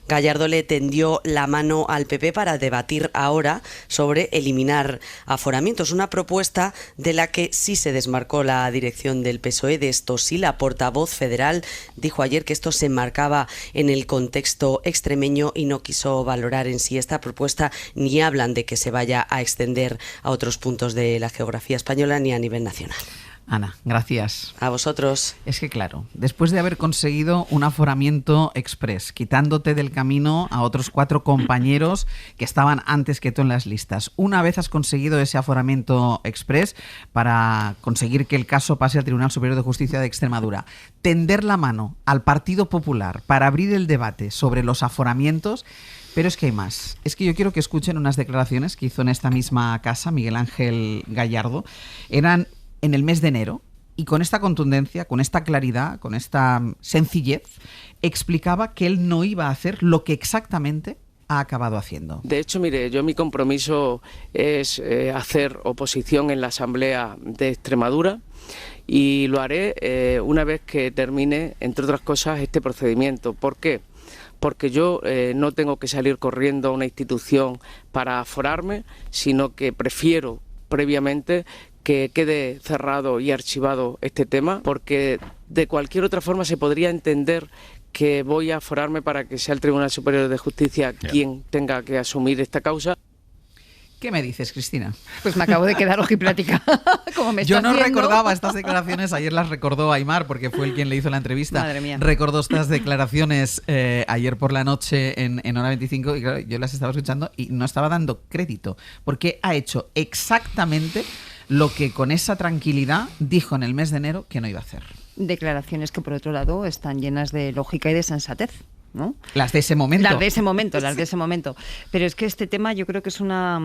Gallardo le tendió la mano al PP para debatir ahora sobre eliminar aforamientos, una propuesta de la que sí se desmarcó la dirección del PSOE. De esto sí, la portavoz federal dijo ayer que esto se enmarcaba en el contexto extremeño y no quiso valorar en sí esta propuesta, ni hablan de que se vaya a extender a otros puntos de la geografía española ni a nivel nacional. Ana, gracias. A vosotros. Es que claro, después de haber conseguido un aforamiento express, quitándote del camino a otros 4 compañeros que estaban antes que tú en las listas, una vez has conseguido ese aforamiento express para conseguir que el caso pase al Tribunal Superior de Justicia de Extremadura, tender la mano al Partido Popular para abrir el debate sobre los aforamientos. Pero es que hay más. Es que yo quiero que escuchen unas declaraciones que hizo en esta misma casa Miguel Ángel Gallardo. Eran en el mes de enero, y con esta contundencia, con esta claridad, con esta sencillez, explicaba que él no iba a hacer lo que exactamente ha acabado haciendo. De hecho, mire, mi compromiso es hacer oposición en la Asamblea de Extremadura y lo haré una vez que termine, entre otras cosas, este procedimiento. ¿Por qué? Porque yo no tengo que salir corriendo a una institución para aforarme, sino que prefiero previamente que quede cerrado y archivado este tema, porque de cualquier otra forma se podría entender que voy a aforarme para que sea el Tribunal Superior de Justicia quien tenga que asumir esta causa. ¿Qué me dices, Cristina? Pues me acabo de quedar ojiplática. Como me Yo no viendo. recordaba estas declaraciones, ayer las recordó Aimar, porque fue el quien le hizo la entrevista. Madre mía. Recordó estas declaraciones ayer por la noche en Hora 25 y claro, yo las estaba escuchando y no estaba dando crédito, porque ha hecho exactamente lo que con esa tranquilidad dijo en el mes de enero que no iba a hacer. Declaraciones que, por otro lado, están llenas de lógica y de sensatez, ¿no? Las de ese momento. Las de ese momento. Pero es que este tema yo creo que es una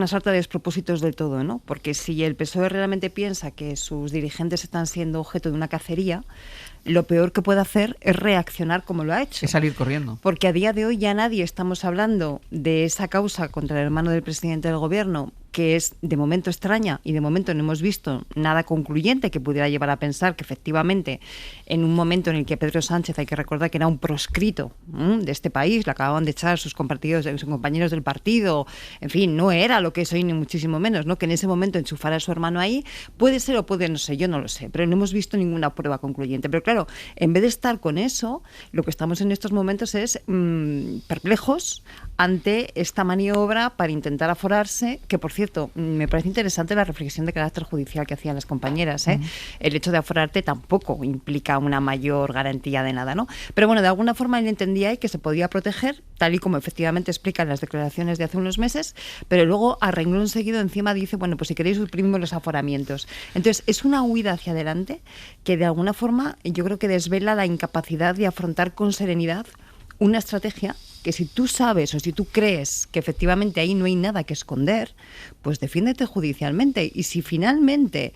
sarta de despropósitos del todo, ¿no? Porque si el PSOE realmente piensa que sus dirigentes están siendo objeto de una cacería, lo peor que puede hacer es reaccionar como lo ha hecho. Es salir corriendo. Porque a día de hoy ya nadie estamos hablando de esa causa contra el hermano del presidente del gobierno, que es de momento extraña y de momento no hemos visto nada concluyente que pudiera llevar a pensar que efectivamente en un momento en el que Pedro Sánchez, hay que recordar que era un proscrito de este país, le acababan de echar sus compañeros del partido, en fin, no era lo que es hoy ni muchísimo menos, ¿no? Que en ese momento enchufara a su hermano ahí, puede ser o puede no ser, yo no lo sé, pero no hemos visto ninguna prueba concluyente. Pero claro, en vez de estar con eso, lo que estamos en estos momentos es perplejos ante esta maniobra para intentar aforarse, que por cierto, me parece interesante la reflexión de carácter judicial que hacían las compañeras, ¿eh? El hecho de aforarte tampoco implica una mayor garantía de nada, ¿no? Pero bueno, de alguna forma él entendía que se podía proteger, tal y como efectivamente explican las declaraciones de hace unos meses, pero luego a renglón seguido encima dice, bueno, pues si queréis suprimimos los aforamientos. Entonces, es una huida hacia adelante que de alguna forma yo creo que desvela la incapacidad de afrontar con serenidad una estrategia que si tú sabes o si tú crees que efectivamente ahí no hay nada que esconder, pues defiéndete judicialmente. Y si finalmente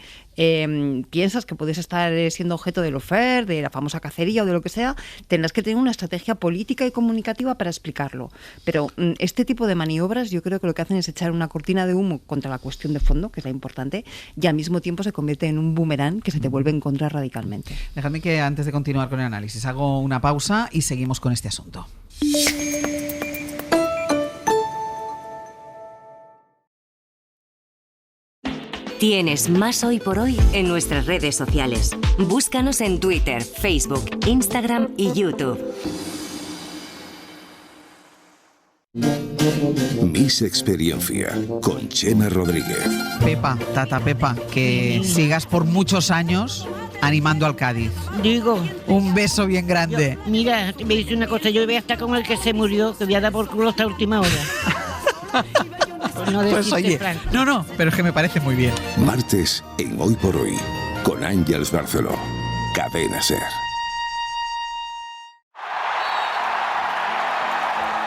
piensas que puedes estar siendo objeto del lawfare, de la famosa cacería o de lo que sea, tendrás que tener una estrategia política y comunicativa para explicarlo. Pero este tipo de maniobras yo creo que lo que hacen es echar una cortina de humo contra la cuestión de fondo, que es la importante, y al mismo tiempo se convierte en un boomerang que se te vuelve en contra radicalmente. Dejadme que antes de continuar con el análisis hago una pausa y seguimos con este asunto. Tienes más Hoy por Hoy en nuestras redes sociales. Búscanos en Twitter, Facebook, Instagram y YouTube. Miss Experiencia con Chema Rodríguez. Pepa, Tata Pepa, que sigas por muchos años animando al Cádiz. Digo. Un beso bien grande. Mira, me dice una cosa, yo voy a estar con el que se murió, que voy a dar por culo hasta última hora. Pues oye, no, pero es que me parece muy bien. Martes en Hoy por Hoy con Ángeles Barceló. Cadena SER.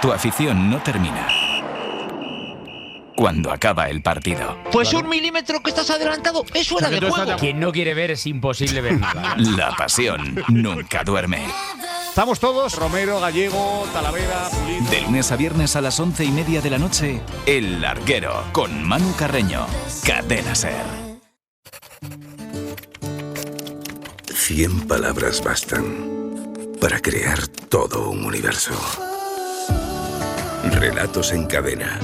Tu afición no termina cuando acaba el partido. Pues un milímetro que estás adelantado es fuera de juego. Quien no quiere ver es imposible ver nada. La pasión nunca duerme. Estamos todos, Romero, Gallego, Talavera, Pulido. De lunes a viernes a las 11:30 de la noche, El Larguero, con Manu Carreño. Cadena SER. 100 palabras bastan para crear todo un universo. Relatos en cadena.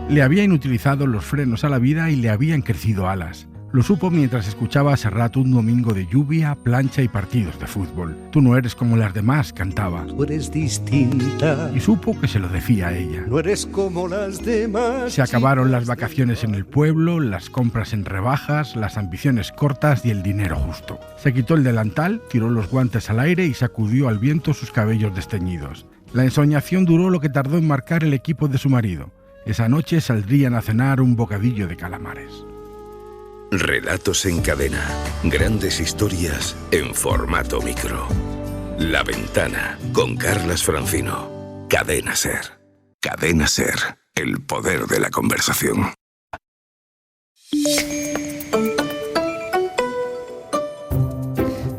Le habían utilizado los frenos a la vida y le habían crecido alas. Lo supo mientras escuchaba a Serrat un domingo de lluvia, plancha y partidos de fútbol. Tú no eres como las demás, cantaba. Tú eres distinta. Y supo que se lo decía a ella. No eres como las demás. Se acabaron las vacaciones en el pueblo, las compras en rebajas, las ambiciones cortas y el dinero justo. Se quitó el delantal, tiró los guantes al aire y sacudió al viento sus cabellos desteñidos. La ensoñación duró lo que tardó en marcar el equipo de su marido. Esa noche saldrían a cenar un bocadillo de calamares. Relatos en cadena. Grandes historias en formato micro. La Ventana con Carlas Francino. Cadena SER. Cadena SER. El poder de la conversación.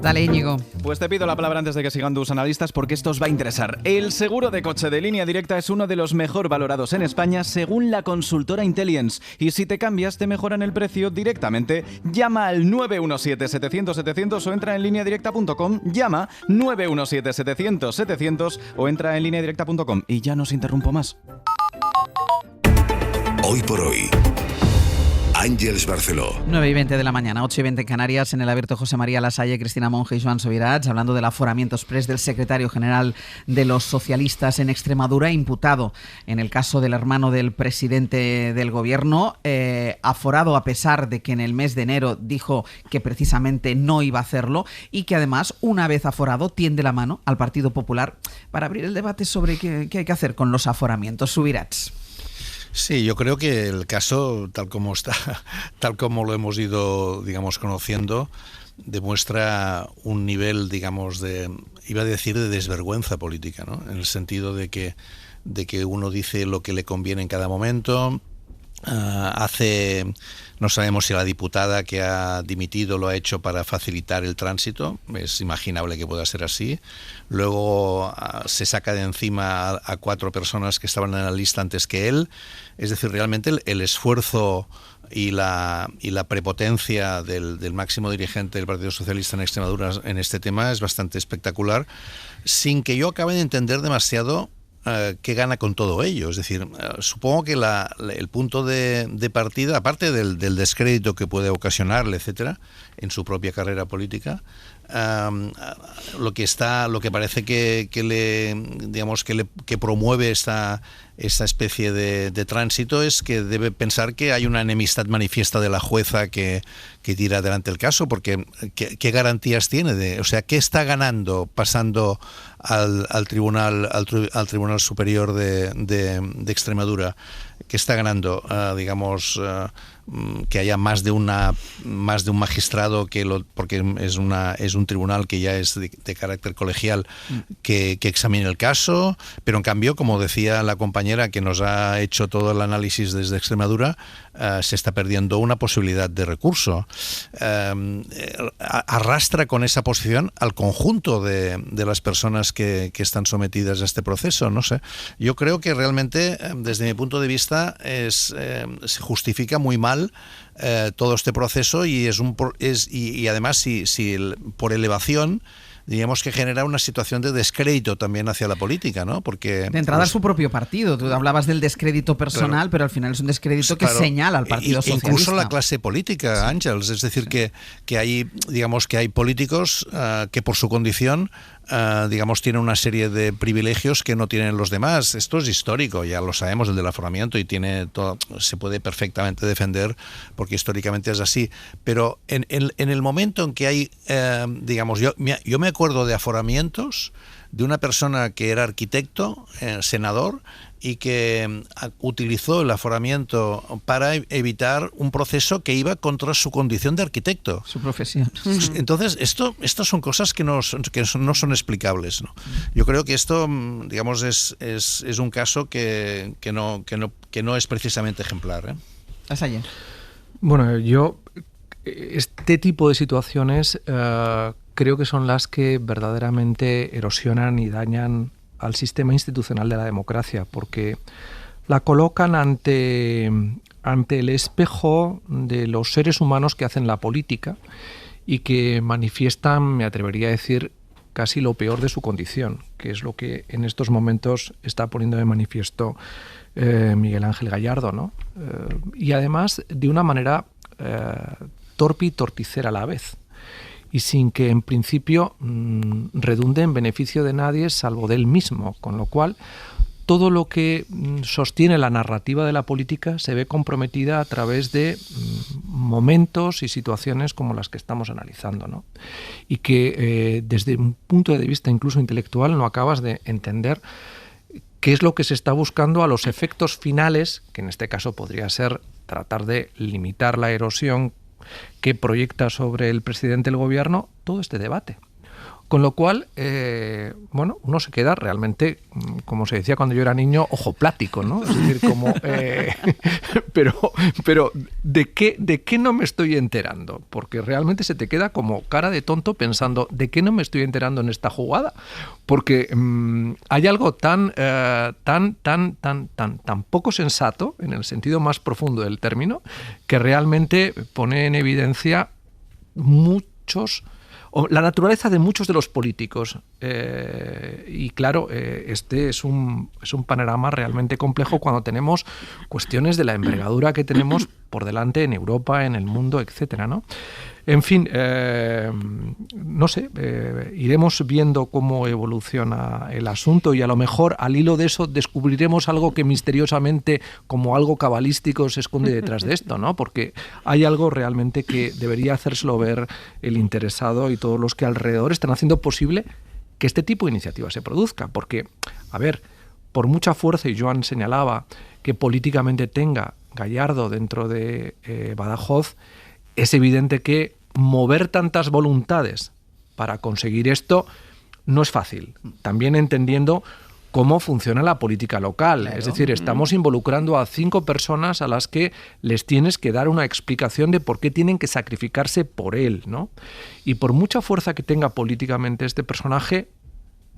Dale, Íñigo. Pues te pido la palabra antes de que sigan tus analistas porque esto os va a interesar. El seguro de coche de Línea Directa es uno de los mejor valorados en España según la consultora Intellience. Y si te cambias, te mejoran el precio directamente. Llama al 917-700-700 o entra en lineadirecta.com. Llama 917-700-700 o entra en lineadirecta.com. Y ya no os interrumpo más. Hoy por Hoy. Àngels Barceló. 9:20 de la mañana, 8:20 en Canarias, en el abierto José María Lasalle, Cristina Monge y Joan Subirats, hablando del aforamiento exprés del secretario general de los socialistas en Extremadura, imputado en el caso del hermano del presidente del gobierno, aforado a pesar de que en el mes de enero dijo que precisamente no iba a hacerlo y que además, una vez aforado, tiende la mano al Partido Popular para abrir el debate sobre qué hay que hacer con los aforamientos. Subirats. Sí, yo creo que el caso, tal como está, tal como lo hemos ido, digamos, conociendo, demuestra un nivel, digamos, iba a decir, de desvergüenza política, ¿no? En el sentido de que uno dice lo que le conviene en cada momento. No sabemos si la diputada que ha dimitido lo ha hecho para facilitar el tránsito, es imaginable que pueda ser así. Luego se saca de encima a 4 personas que estaban en la lista antes que él. Es decir, realmente el esfuerzo y la prepotencia del máximo dirigente del Partido Socialista en Extremadura en este tema es bastante espectacular, sin que yo acabe de entender demasiado qué gana con todo ello. Es decir, supongo que el punto de partida, aparte del descrédito que puede ocasionarle, etcétera, en su propia carrera política, lo que parece que promueve esta especie de tránsito es que debe pensar que hay una enemistad manifiesta de la jueza que tira adelante el caso, porque ¿qué garantías tiene? O sea, ¿qué está ganando pasando al Tribunal Superior de Extremadura? ¿Qué está ganando? Que haya más de un magistrado porque es un tribunal que ya es de carácter colegial que examine el caso, pero en cambio, como decía la compañera que nos ha hecho todo el análisis desde Extremadura, se está perdiendo una posibilidad de recurso. Arrastra con esa posición al conjunto de las personas que están sometidas a este proceso. No sé, yo creo que realmente, desde mi punto de vista, se justifica muy mal todo este proceso y además si por elevación, digamos que genera una situación de descrédito también hacia la política, ¿no? Porque de entrada su propio partido. Tú hablabas del descrédito personal, claro, pero al final es un descrédito que señala al Partido Socialista. Incluso la clase política, Àngels. Es decir, que hay políticos que por su condición tienen una serie de privilegios que no tienen los demás. Esto es histórico, ya lo sabemos, el del aforamiento, y se puede perfectamente defender porque históricamente es así. Pero en el momento en que hay, yo me acuerdo de aforamientos de una persona que era arquitecto, senador, y que utilizó el aforamiento para evitar un proceso que iba contra su condición de arquitecto. Su profesión. Entonces, estas son cosas que no son explicables, ¿no? Yo creo que esto, digamos, es un caso que no es precisamente ejemplar, ¿eh? Bueno, este tipo de situaciones creo que son las que verdaderamente erosionan y dañan al sistema institucional de la democracia, porque la colocan ante el espejo de los seres humanos que hacen la política y que manifiestan, me atrevería a decir, casi lo peor de su condición, que es lo que en estos momentos está poniendo de manifiesto Miguel Ángel Gallardo, ¿no? Y además de una manera torpe y torticera a la vez, y sin que en principio redunde en beneficio de nadie salvo de él mismo, con lo cual todo lo que sostiene la narrativa de la política se ve comprometida a través de momentos y situaciones como las que estamos analizando, ¿no? Y que desde un punto de vista incluso intelectual no acabas de entender qué es lo que se está buscando a los efectos finales, que en este caso podría ser tratar de limitar la erosión que proyecta sobre el presidente del gobierno todo este debate. Con lo cual, uno se queda realmente, como se decía cuando yo era niño, ojo plático, ¿no? Es decir, como, pero ¿de qué no me estoy enterando? Porque realmente se te queda como cara de tonto pensando, ¿de qué no me estoy enterando en esta jugada? Porque hay algo tan poco sensato, en el sentido más profundo del término, que realmente pone en evidencia muchos la naturaleza de muchos de los políticos. Y claro, este es un panorama realmente complejo cuando tenemos cuestiones de la envergadura que tenemos por delante en Europa, en el mundo, etcétera, ¿no? En fin, no sé, iremos viendo cómo evoluciona el asunto y a lo mejor al hilo de eso descubriremos algo que misteriosamente, como algo cabalístico, se esconde detrás de esto, ¿no? Porque hay algo realmente que debería hacérselo ver el interesado y todos los que alrededor están haciendo posible que este tipo de iniciativa se produzca. Porque, a ver, por mucha fuerza, y Joan señalaba, que políticamente tenga Gallardo dentro de Badajoz, es evidente que mover tantas voluntades para conseguir esto no es fácil. También entendiendo cómo funciona la política local. Claro. Es decir, estamos involucrando a 5 personas a las que les tienes que dar una explicación de por qué tienen que sacrificarse por él, ¿no? Y por mucha fuerza que tenga políticamente este personaje,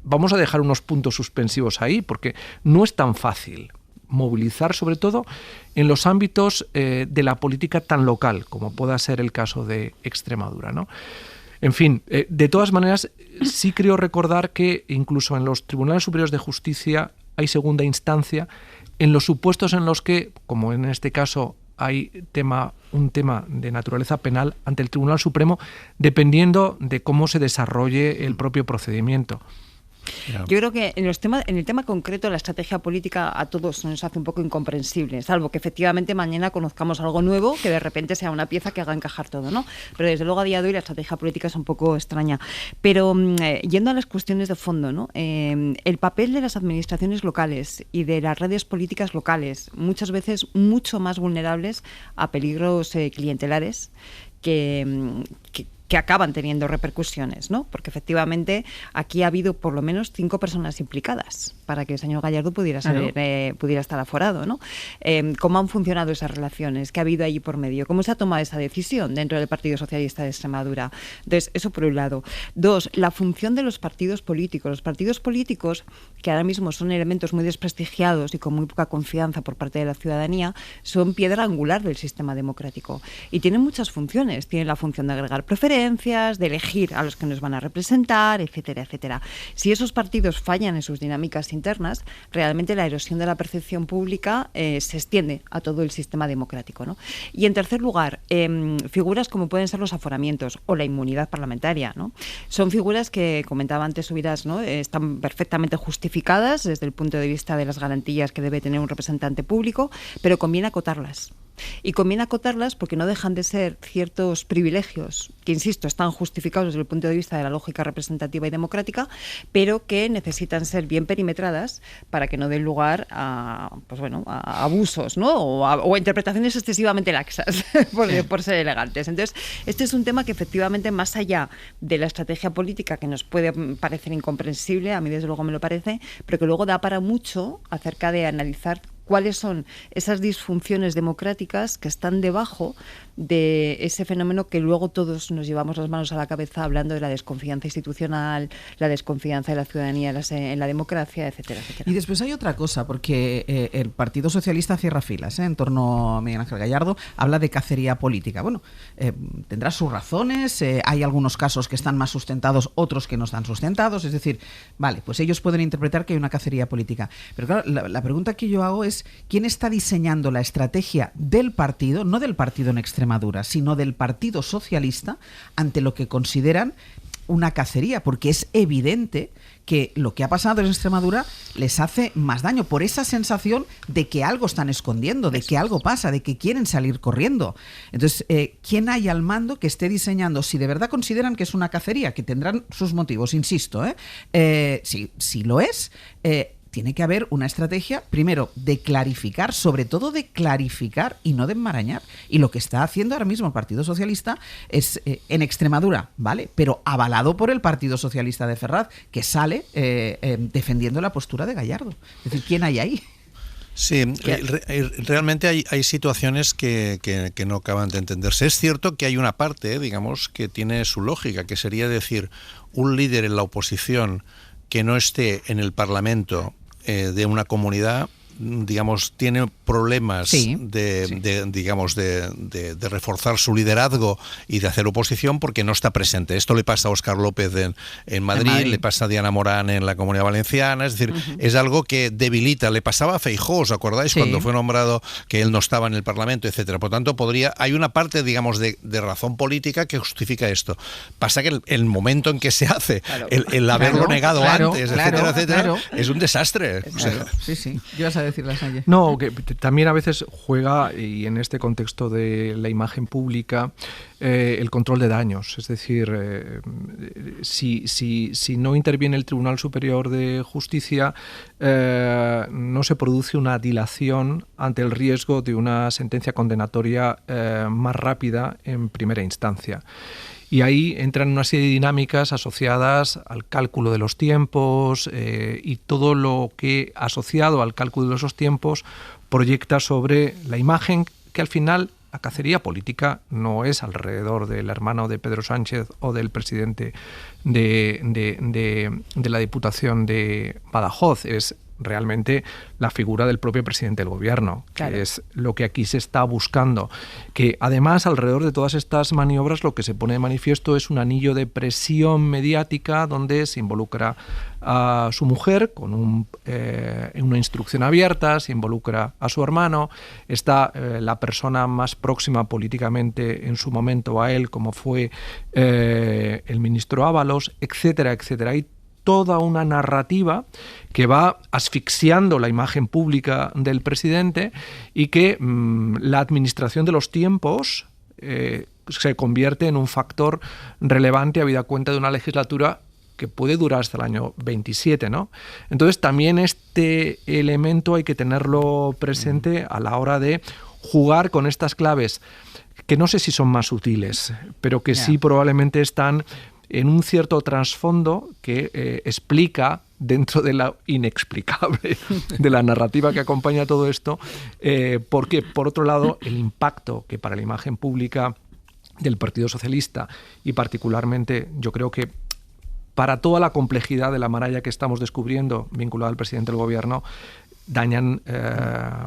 vamos a dejar unos puntos suspensivos ahí, porque no es tan fácil movilizar, sobre todo en los ámbitos de la política tan local como pueda ser el caso de Extremadura, ¿no? En fin, de todas maneras, sí creo recordar que incluso en los tribunales superiores de justicia hay segunda instancia en los supuestos en los que, como en este caso hay un tema de naturaleza penal ante el Tribunal Supremo, dependiendo de cómo se desarrolle el propio procedimiento. Yo creo que en el tema concreto la estrategia política a todos nos hace un poco incomprensible, salvo que efectivamente mañana conozcamos algo nuevo que de repente sea una pieza que haga encajar todo, ¿no? Pero desde luego a día de hoy la estrategia política es un poco extraña. Pero yendo a las cuestiones de fondo, ¿no? El papel de las administraciones locales y de las redes políticas locales, muchas veces mucho más vulnerables a peligros clientelares que acaban teniendo repercusiones, ¿no? Porque efectivamente aquí ha habido por lo menos 5 personas implicadas para que el señor Gallardo pudiera estar aforado, ¿no? ¿Cómo han funcionado esas relaciones? ¿Qué ha habido allí por medio? ¿Cómo se ha tomado esa decisión dentro del Partido Socialista de Extremadura? Entonces, eso por un lado. 2, la función de los partidos políticos. Los partidos políticos, que ahora mismo son elementos muy desprestigiados y con muy poca confianza por parte de la ciudadanía, son piedra angular del sistema democrático. Y tienen muchas funciones. Tienen la función de agregar preferencias, de elegir a los que nos van a representar, etcétera, etcétera. Si esos partidos fallan en sus dinámicas internas, realmente la erosión de la percepción pública se extiende a todo el sistema democrático, ¿no? Y en tercer lugar, figuras como pueden ser los aforamientos o la inmunidad parlamentaria, ¿no? Son figuras que, comentaba antes Subirás, ¿no? Están perfectamente justificadas desde el punto de vista de las garantías que debe tener un representante público, pero conviene acotarlas. Y conviene acotarlas porque no dejan de ser ciertos privilegios que, insisto, están justificados desde el punto de vista de la lógica representativa y democrática, pero que necesitan ser bien perimetradas para que no den lugar a abusos, ¿no? o a interpretaciones excesivamente laxas por ser elegantes. Entonces, este es un tema que efectivamente, más allá de la estrategia política, que nos puede parecer incomprensible, a mí desde luego me lo parece, pero que luego da para mucho acerca de analizar cuáles son esas disfunciones democráticas que están debajo de ese fenómeno que luego todos nos llevamos las manos a la cabeza hablando de la desconfianza institucional, la desconfianza de la ciudadanía en la democracia, etcétera, etcétera. Y después hay otra cosa, porque el Partido Socialista cierra filas en torno a Miguel Ángel Gallardo, habla de cacería política. Bueno, tendrá sus razones, hay algunos casos que están más sustentados, otros que no están sustentados, es decir, vale, pues ellos pueden interpretar que hay una cacería política. Pero claro, la pregunta que yo hago es, ¿quién está diseñando la estrategia del partido, no del partido en Extremadura, sino del Partido Socialista, ante lo que consideran una cacería? Porque es evidente que lo que ha pasado en Extremadura les hace más daño por esa sensación de que algo están escondiendo, de que algo pasa, de que quieren salir corriendo. Entonces, ¿quién hay al mando que esté diseñando? Si de verdad consideran que es una cacería, que tendrán sus motivos, insisto, si lo es, tiene que haber una estrategia, primero, de clarificar, sobre todo de clarificar y no de enmarañar. Y lo que está haciendo ahora mismo el Partido Socialista es, en Extremadura, ¿vale? Pero avalado por el Partido Socialista de Ferraz, que sale defendiendo la postura de Gallardo. Es decir, ¿quién hay ahí? Sí, realmente hay situaciones que no acaban de entenderse. Es cierto que hay una parte, digamos, que tiene su lógica, que sería decir, un líder en la oposición que no esté en el Parlamento de una comunidad digamos, tiene problemas de reforzar su liderazgo y de hacer oposición porque no está presente. Esto le pasa a Óscar López en Madrid, le pasa a Diana Morán en la Comunidad Valenciana, es decir, es algo que debilita. Le pasaba a Feijóo, ¿os acordáis? Cuando fue nombrado que él no estaba en el Parlamento, etcétera. Por tanto, hay una parte, digamos, de razón política que justifica esto. Pasa que el momento en que se hace, el haberlo negado antes, etcétera, es un desastre. O sea, sí. ¿Qué vas a decir, Lasalle? No, que también a veces juega, y en este contexto de la imagen pública, el control de daños. Es decir, si no interviene el Tribunal Superior de Justicia, no se produce una dilación ante el riesgo de una sentencia condenatoria más rápida en primera instancia. Y ahí entran una serie de dinámicas asociadas al cálculo de los tiempos y todo lo que, asociado al cálculo de esos tiempos, proyecta sobre la imagen que al final la cacería política no es alrededor del hermano de Pedro Sánchez o del presidente de la Diputación de Badajoz, es realmente la figura del propio presidente del gobierno, que es lo que aquí se está buscando. Que además, alrededor de todas estas maniobras, lo que se pone de manifiesto es un anillo de presión mediática donde se involucra a su mujer con una instrucción abierta, se involucra a su hermano, está la persona más próxima políticamente en su momento a él, como fue el ministro Ábalos, etcétera, etcétera. Hay toda una narrativa que va asfixiando la imagen pública del presidente y que la administración de los tiempos se convierte en un factor relevante habida cuenta de una legislatura que puede durar hasta el año 27, ¿no? Entonces también este elemento hay que tenerlo presente a la hora de jugar con estas claves que no sé si son más sutiles, pero que sí probablemente están en un cierto trasfondo que explica, dentro de la inexplicable de la narrativa que acompaña todo esto, porque, por otro lado, el impacto que para la imagen pública del Partido Socialista y particularmente, yo creo que para toda la complejidad de la maralla que estamos descubriendo vinculada al presidente del gobierno, dañan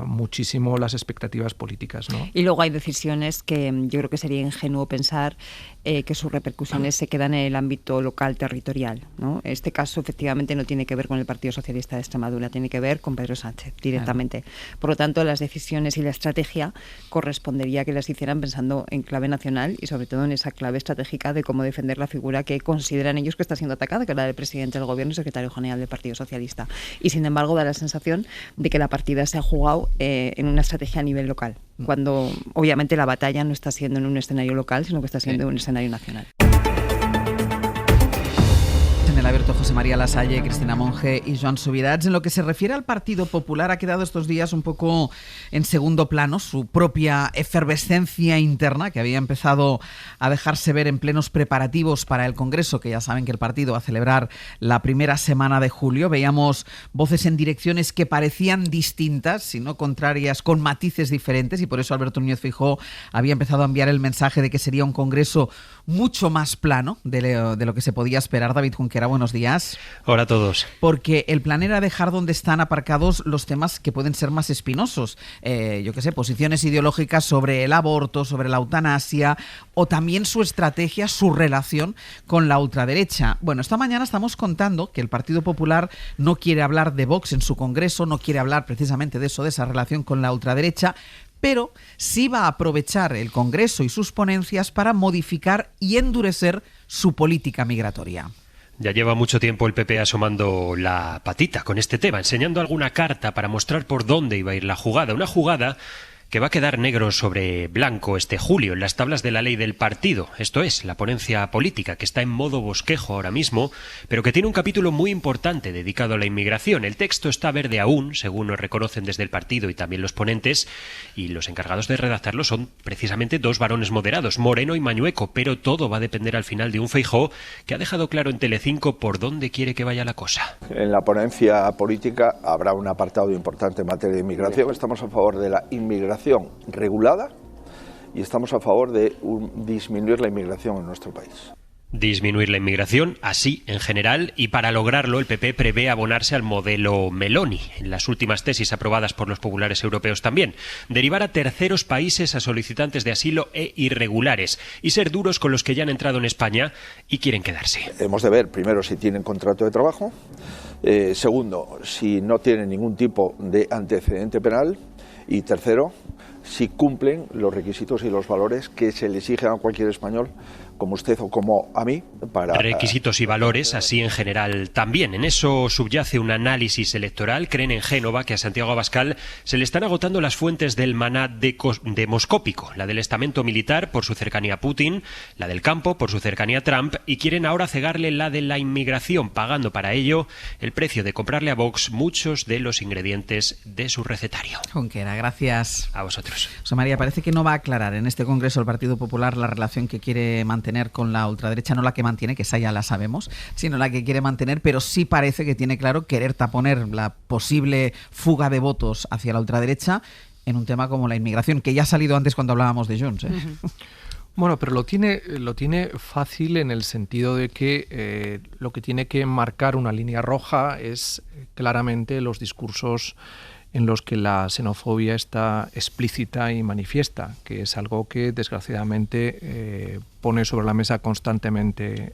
muchísimo las expectativas políticas, ¿no? Y luego hay decisiones que yo creo que sería ingenuo pensar que sus repercusiones se quedan en el ámbito local territorial, ¿no? Este caso efectivamente no tiene que ver con el Partido Socialista de Extremadura, tiene que ver con Pedro Sánchez directamente. Por lo tanto, las decisiones y la estrategia correspondería que las hicieran pensando en clave nacional y sobre todo en esa clave estratégica de cómo defender la figura que consideran ellos que está siendo atacada, que es la del presidente del gobierno y secretario general del Partido Socialista. Y sin embargo da la sensación de que la partida se ha jugado en una estrategia a nivel local, cuando obviamente la batalla no está siendo en un escenario local, sino que está siendo en un escenario nacional. En el abierto, José María Lasalle, Cristina Monge y Joan Subirats. En lo que se refiere al Partido Popular, ha quedado estos días un poco en segundo plano su propia efervescencia interna, que había empezado a dejarse ver en plenos preparativos para el Congreso, que ya saben que el partido va a celebrar la primera semana de julio. Veíamos voces en direcciones que parecían distintas, si no contrarias, con matices diferentes, y por eso Alberto Núñez Feijóo había empezado a enviar el mensaje de que sería un Congreso mucho más plano de lo que se podía esperar. David Junquera, buenos días. Hola a todos. Porque el plan era dejar donde están aparcados los temas que pueden ser más espinosos. Posiciones ideológicas sobre el aborto, sobre la eutanasia, o también su estrategia, su relación con la ultraderecha. Bueno, esta mañana estamos contando que el Partido Popular no quiere hablar de Vox en su Congreso, no quiere hablar precisamente de eso, de esa relación con la ultraderecha, pero sí va a aprovechar el Congreso y sus ponencias para modificar y endurecer su política migratoria. Ya lleva mucho tiempo el PP asomando la patita con este tema, enseñando alguna carta para mostrar por dónde iba a ir la jugada. Una jugada que va a quedar negro sobre blanco este julio en las tablas de la ley del partido. Esto es, la ponencia política, que está en modo bosquejo ahora mismo, pero que tiene un capítulo muy importante dedicado a la inmigración. El texto está verde aún, según nos reconocen desde el partido y también los ponentes, y los encargados de redactarlo son precisamente dos varones moderados, Moreno y Mañueco, pero todo va a depender al final de un Feijóo que ha dejado claro en Telecinco por dónde quiere que vaya la cosa. En la ponencia política habrá un apartado importante en materia de inmigración. Estamos a favor de la inmigración regulada y estamos a favor de disminuir la inmigración en nuestro país. Disminuir la inmigración, así en general, y para lograrlo el PP prevé abonarse al modelo Meloni, en las últimas tesis aprobadas por los populares europeos también, derivar a terceros países a solicitantes de asilo e irregulares y ser duros con los que ya han entrado en España y quieren quedarse. Hemos de ver primero si tienen contrato de trabajo, segundo, si no tienen ningún tipo de antecedente penal y tercero, si cumplen los requisitos y los valores que se le exigen a cualquier español, como usted o como a mí, para... Requisitos y valores, así en general también. En eso subyace un análisis electoral. Creen en Génova que a Santiago Abascal se le están agotando las fuentes del maná demoscópico, la del estamento militar por su cercanía a Putin, la del campo por su cercanía a Trump, y quieren ahora cegarle la de la inmigración, pagando para ello el precio de comprarle a Vox muchos de los ingredientes de su recetario. Junquera, gracias. A vosotros. José María, parece que no va a aclarar en este Congreso el Partido Popular la relación que quiere mantener con la ultraderecha, no la que mantiene, que esa ya la sabemos, sino la que quiere mantener, pero sí parece que tiene claro querer taponer la posible fuga de votos hacia la ultraderecha en un tema como la inmigración, que ya ha salido antes cuando hablábamos de Junts. Bueno, pero lo tiene fácil en el sentido de que lo que tiene que marcar una línea roja es claramente los discursos en los que la xenofobia está explícita y manifiesta, que es algo que desgraciadamente pone sobre la mesa constantemente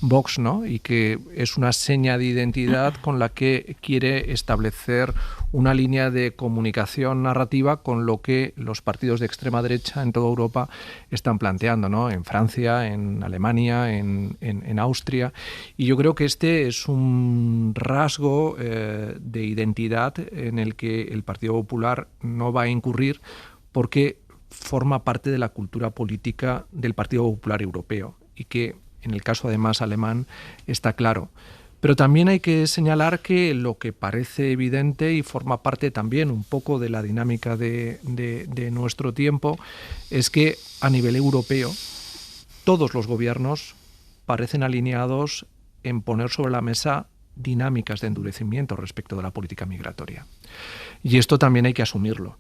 Vox, ¿no? Y que es una seña de identidad con la que quiere establecer una línea de comunicación narrativa con lo que los partidos de extrema derecha en toda Europa están planteando, ¿no? En Francia, en Alemania, en Austria. Y yo creo que este es un rasgo de identidad en el que el Partido Popular no va a incurrir porque forma parte de la cultura política del Partido Popular Europeo y que en el caso además alemán está claro. Pero también hay que señalar que lo que parece evidente y forma parte también un poco de la dinámica de nuestro tiempo es que a nivel europeo todos los gobiernos parecen alineados en poner sobre la mesa dinámicas de endurecimiento respecto de la política migratoria. Y esto también hay que asumirlo.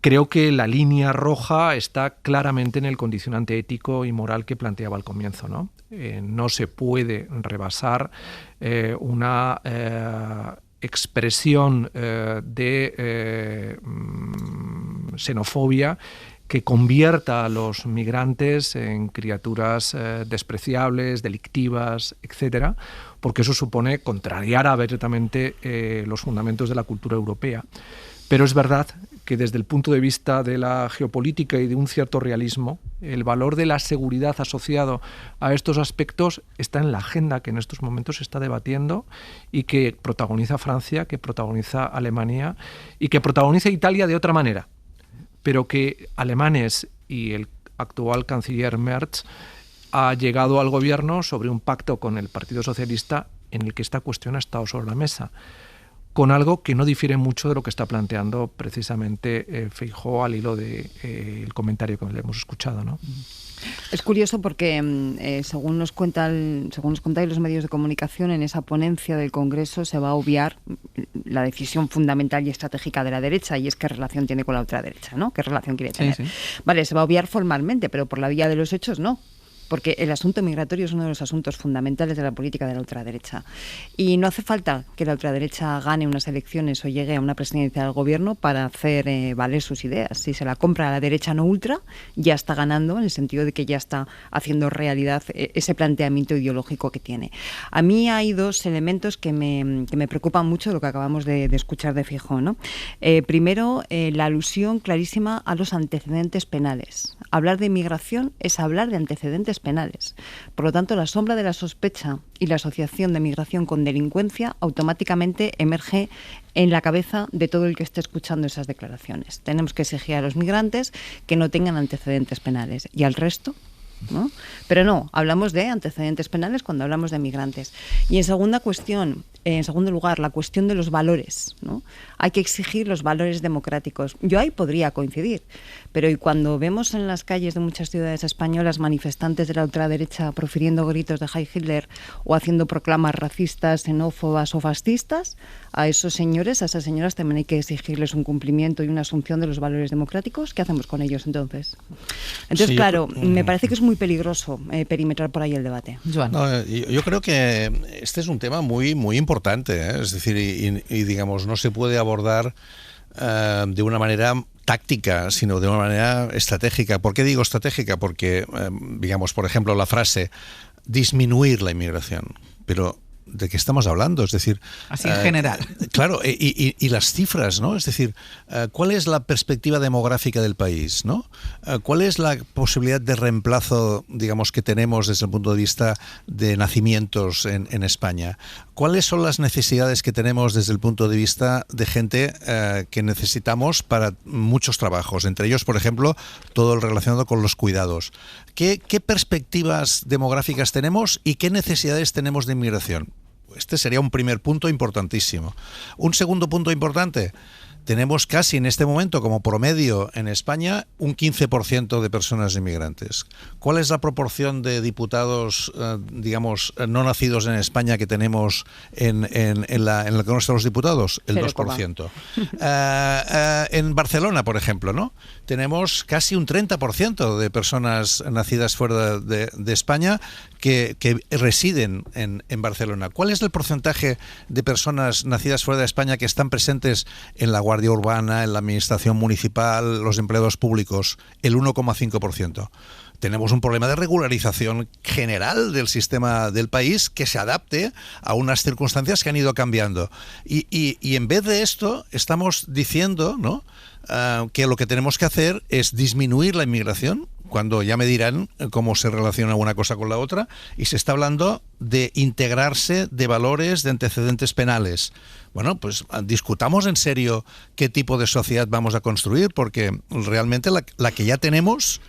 Creo que la línea roja está claramente en el condicionante ético y moral que planteaba al comienzo, ¿no? No se puede rebasar una expresión de xenofobia que convierta a los migrantes en criaturas despreciables, delictivas, etcétera, porque eso supone contrariar abiertamente los fundamentos de la cultura europea. Pero es verdad que desde el punto de vista de la geopolítica y de un cierto realismo, el valor de la seguridad asociado a estos aspectos está en la agenda que en estos momentos se está debatiendo y que protagoniza Francia, que protagoniza Alemania y que protagoniza Italia de otra manera, pero que alemanes y el actual canciller Merz ha llegado al gobierno sobre un pacto con el Partido Socialista en el que esta cuestión ha estado sobre la mesa, con algo que no difiere mucho de lo que está planteando precisamente Feijóo al hilo del comentario que le hemos escuchado, ¿no? Es curioso porque según nos contáis los medios de comunicación, en esa ponencia del Congreso se va a obviar la decisión fundamental y estratégica de la derecha, y es qué relación tiene con la ultraderecha, ¿no? ¿Qué relación quiere tener? Sí. Vale, se va a obviar formalmente, pero por la vía de los hechos no. Porque el asunto migratorio es uno de los asuntos fundamentales de la política de la ultraderecha. Y no hace falta que la ultraderecha gane unas elecciones o llegue a una presidencia del gobierno para hacer valer sus ideas. Si se la compra a la derecha no ultra, ya está ganando, en el sentido de que ya está haciendo realidad ese planteamiento ideológico que tiene. A mí hay dos elementos que me preocupan mucho de lo que acabamos de escuchar de Feijóo, ¿no? Primero, la alusión clarísima a los antecedentes penales. Hablar de inmigración es hablar de antecedentes penales. Por lo tanto, la sombra de la sospecha y la asociación de migración con delincuencia automáticamente emerge en la cabeza de todo el que esté escuchando esas declaraciones. Tenemos que exigir a los migrantes que no tengan antecedentes penales. ¿Y al resto? ¿No? Pero no, hablamos de antecedentes penales cuando hablamos de migrantes. Y en segunda cuestión, En segundo lugar, la cuestión de los valores, ¿no? Hay que exigir los valores democráticos. Yo ahí podría coincidir, pero y cuando vemos en las calles de muchas ciudades españolas manifestantes de la ultraderecha profiriendo gritos de Heil Hitler o haciendo proclamas racistas, xenófobas o fascistas, a esos señores, a esas señoras también hay que exigirles un cumplimiento y una asunción de los valores democráticos. ¿Qué hacemos con ellos entonces? Entonces, sí, claro, me parece que es muy peligroso perimetrar por ahí el debate. Joan. No, yo creo que este es un tema muy, muy importante, ¿eh? Es decir, y digamos, no se puede abordar de una manera táctica, sino de una manera estratégica. ¿Por qué digo estratégica? Porque, digamos, por ejemplo, la frase disminuir la inmigración, pero ¿de qué estamos hablando? Es decir, así en general. Claro, y las cifras, ¿no? Es decir, ¿cuál es la perspectiva demográfica del país, ¿no? ¿Cuál es la posibilidad de reemplazo, digamos, que tenemos desde el punto de vista de nacimientos en España? ¿Cuáles son las necesidades que tenemos desde el punto de vista de gente que necesitamos para muchos trabajos? Entre ellos, por ejemplo, todo el relacionado con los cuidados. ¿Qué perspectivas demográficas tenemos y qué necesidades tenemos de inmigración? Este sería un primer punto importantísimo. Un segundo punto importante. Tenemos casi en este momento como promedio en España un 15% de personas inmigrantes. ¿Cuál es la proporción de diputados, digamos, no nacidos en España que tenemos en la Congreso de los Diputados? El 2%. En Barcelona, por ejemplo, ¿no? Tenemos casi un 30% de personas nacidas fuera de España que residen en Barcelona. ¿Cuál es el porcentaje de personas nacidas fuera de España que están presentes en la Guardia Urbana, en la administración municipal, los empleados públicos? El 1,5%. Tenemos un problema de regularización general del sistema del país que se adapte a unas circunstancias que han ido cambiando. Y en vez de esto, estamos diciendo, ¿no?, que lo que tenemos que hacer es disminuir la inmigración, cuando ya me dirán cómo se relaciona una cosa con la otra, y se está hablando de integrarse de valores, de antecedentes penales. Bueno, pues discutamos en serio qué tipo de sociedad vamos a construir, porque realmente la que ya tenemos,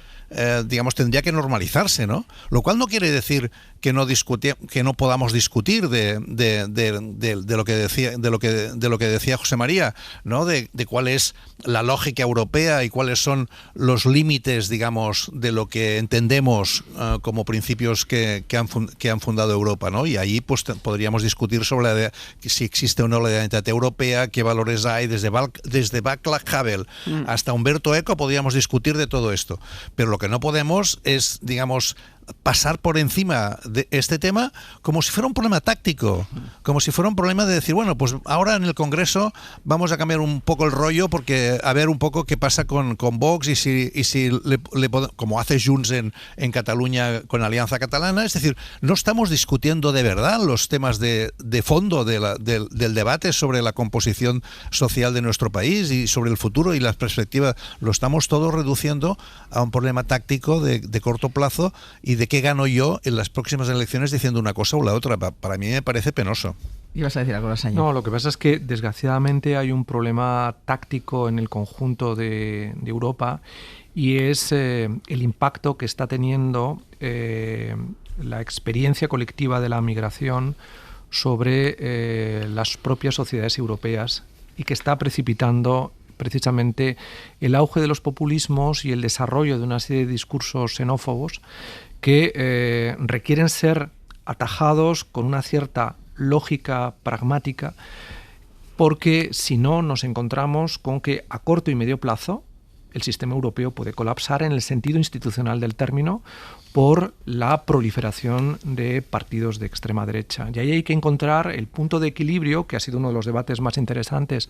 digamos, tendría que normalizarse, ¿no? Lo cual no quiere decir que no podamos discutir de lo que decía José María, ¿no? De cuál es la lógica europea y cuáles son los límites, digamos, de lo que entendemos como principios que han fundado Europa, ¿no? Y ahí pues podríamos discutir sobre si existe o no la identidad europea, qué valores hay, desde Václav Havel hasta Umberto Eco podríamos discutir de todo esto. Pero lo que no podemos es, digamos, pasar por encima de este tema como si fuera un problema táctico, como si fuera un problema de decir, bueno, pues ahora en el Congreso vamos a cambiar un poco el rollo porque a ver un poco qué pasa con Vox y si como hace Junts en Cataluña con Alianza Catalana. Es decir, no estamos discutiendo de verdad los temas de fondo del debate sobre la composición social de nuestro país y sobre el futuro y las perspectivas. Lo estamos todo reduciendo a un problema táctico de corto plazo y de qué gano yo en las próximas elecciones diciendo una cosa o la otra. Para mí me parece penoso. ¿Ibas a decir algo, Lasaña? No, lo que pasa es que desgraciadamente hay un problema táctico en el conjunto de Europa y es el impacto que está teniendo la experiencia colectiva de la migración sobre las propias sociedades europeas y que está precipitando precisamente el auge de los populismos y el desarrollo de una serie de discursos xenófobos que requieren ser atajados con una cierta lógica pragmática, porque si no nos encontramos con que a corto y medio plazo el sistema europeo puede colapsar en el sentido institucional del término por la proliferación de partidos de extrema derecha. Y ahí hay que encontrar el punto de equilibrio, que ha sido uno de los debates más interesantes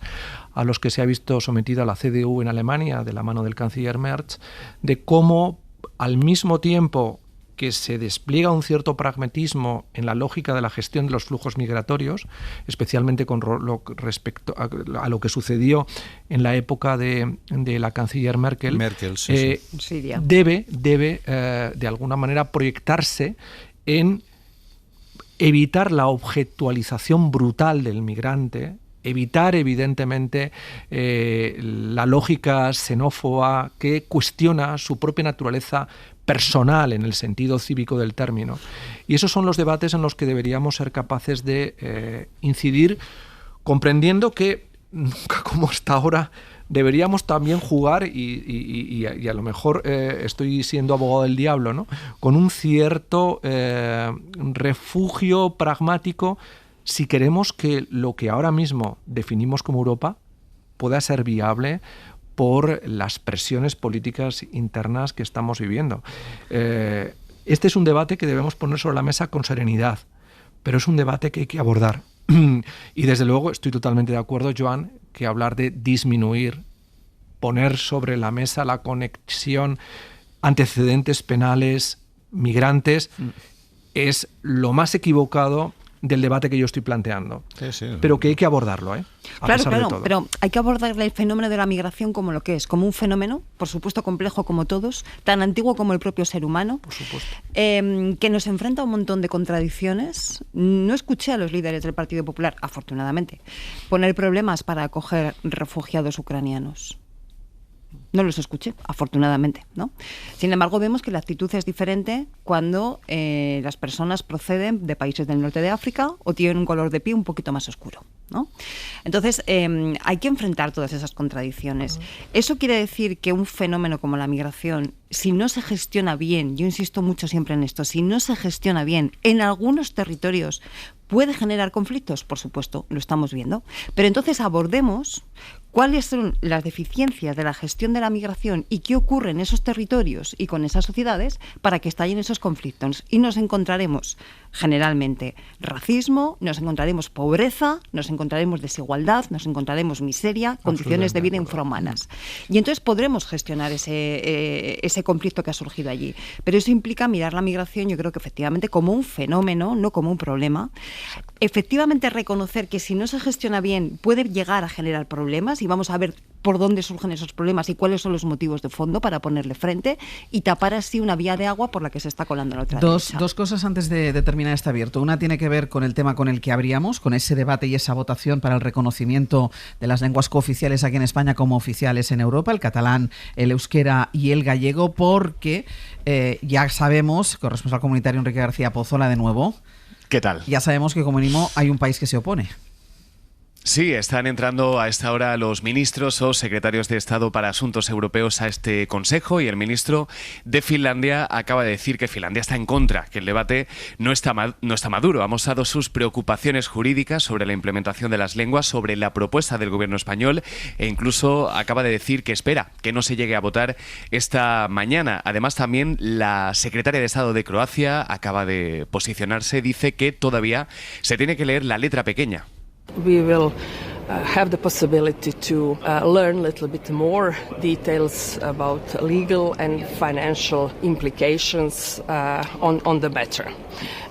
a los que se ha visto sometida la CDU en Alemania, de la mano del canciller Merz, de cómo al mismo tiempo que se despliega un cierto pragmatismo en la lógica de la gestión de los flujos migratorios, especialmente con respecto a lo que sucedió en la época de la canciller Merkel, debe de alguna manera proyectarse en evitar la objetualización brutal del migrante evitar evidentemente la lógica xenófoba que cuestiona su propia naturaleza personal en el sentido cívico del término. Y esos son los debates en los que deberíamos ser capaces de incidir, comprendiendo que nunca como hasta ahora deberíamos también jugar, y a lo mejor estoy siendo abogado del diablo, ¿no?, con un cierto refugio pragmático si queremos que lo que ahora mismo definimos como Europa pueda ser viable por las presiones políticas internas que estamos viviendo. Este es un debate que debemos poner sobre la mesa con serenidad, pero es un debate que hay que abordar. Y desde luego estoy totalmente de acuerdo, Joan, que hablar de disminuir, poner sobre la mesa la conexión antecedentes penales, migrantes, es lo más equivocado del debate que yo estoy planteando. Sí, pero que hay que abordarlo, ¿eh? Claro, pero hay que abordar el fenómeno de la migración como lo que es, como un fenómeno, por supuesto complejo como todos, tan antiguo como el propio ser humano, por supuesto, que nos enfrenta a un montón de contradicciones. No escuché a los líderes del Partido Popular, afortunadamente, poner problemas para acoger refugiados ucranianos. No los escuché, afortunadamente, ¿no? Sin embargo, vemos que la actitud es diferente cuando las personas proceden de países del norte de África o tienen un color de piel un poquito más oscuro, ¿no? Entonces, hay que enfrentar todas esas contradicciones. Eso quiere decir que un fenómeno como la migración, si no se gestiona bien, yo insisto mucho siempre en esto, si no se gestiona bien en algunos territorios, ¿puede generar conflictos? Por supuesto, lo estamos viendo. Pero entonces abordemos cuáles son las deficiencias de la gestión de la migración y qué ocurre en esos territorios y con esas sociedades para que estallen esos conflictos. Y nos encontraremos generalmente racismo, nos encontraremos pobreza, nos encontraremos desigualdad, nos encontraremos miseria, condiciones de vida infrahumanas. Y entonces podremos gestionar ese conflicto que ha surgido allí. Pero eso implica mirar la migración, yo creo que efectivamente como un fenómeno, no como un problema. Efectivamente reconocer que si no se gestiona bien puede llegar a generar problemas, y vamos a ver por dónde surgen esos problemas y cuáles son los motivos de fondo para ponerle frente y tapar así una vía de agua por la que se está colando la otra derecha. Dos cosas antes de terminar este abierto. Una tiene que ver con el tema con el que abríamos, con ese debate y esa votación para el reconocimiento de las lenguas cooficiales aquí en España como oficiales en Europa, el catalán, el euskera y el gallego, porque ya sabemos, corresponsal comunitario Enrique García Pozola de nuevo, ¿qué tal? Ya sabemos que como mínimo hay un país que se opone. Sí, están entrando a esta hora los ministros o secretarios de Estado para Asuntos Europeos a este Consejo, y el ministro de Finlandia acaba de decir que Finlandia está en contra, que el debate no está maduro. Ha mostrado sus preocupaciones jurídicas sobre la implementación de las lenguas, sobre la propuesta del gobierno español, e incluso acaba de decir que espera que no se llegue a votar esta mañana. Además, también la secretaria de Estado de Croacia acaba de posicionarse, dice que todavía se tiene que leer la letra pequeña. We will have the possibility to learn a little bit more details about legal and financial implications on the matter.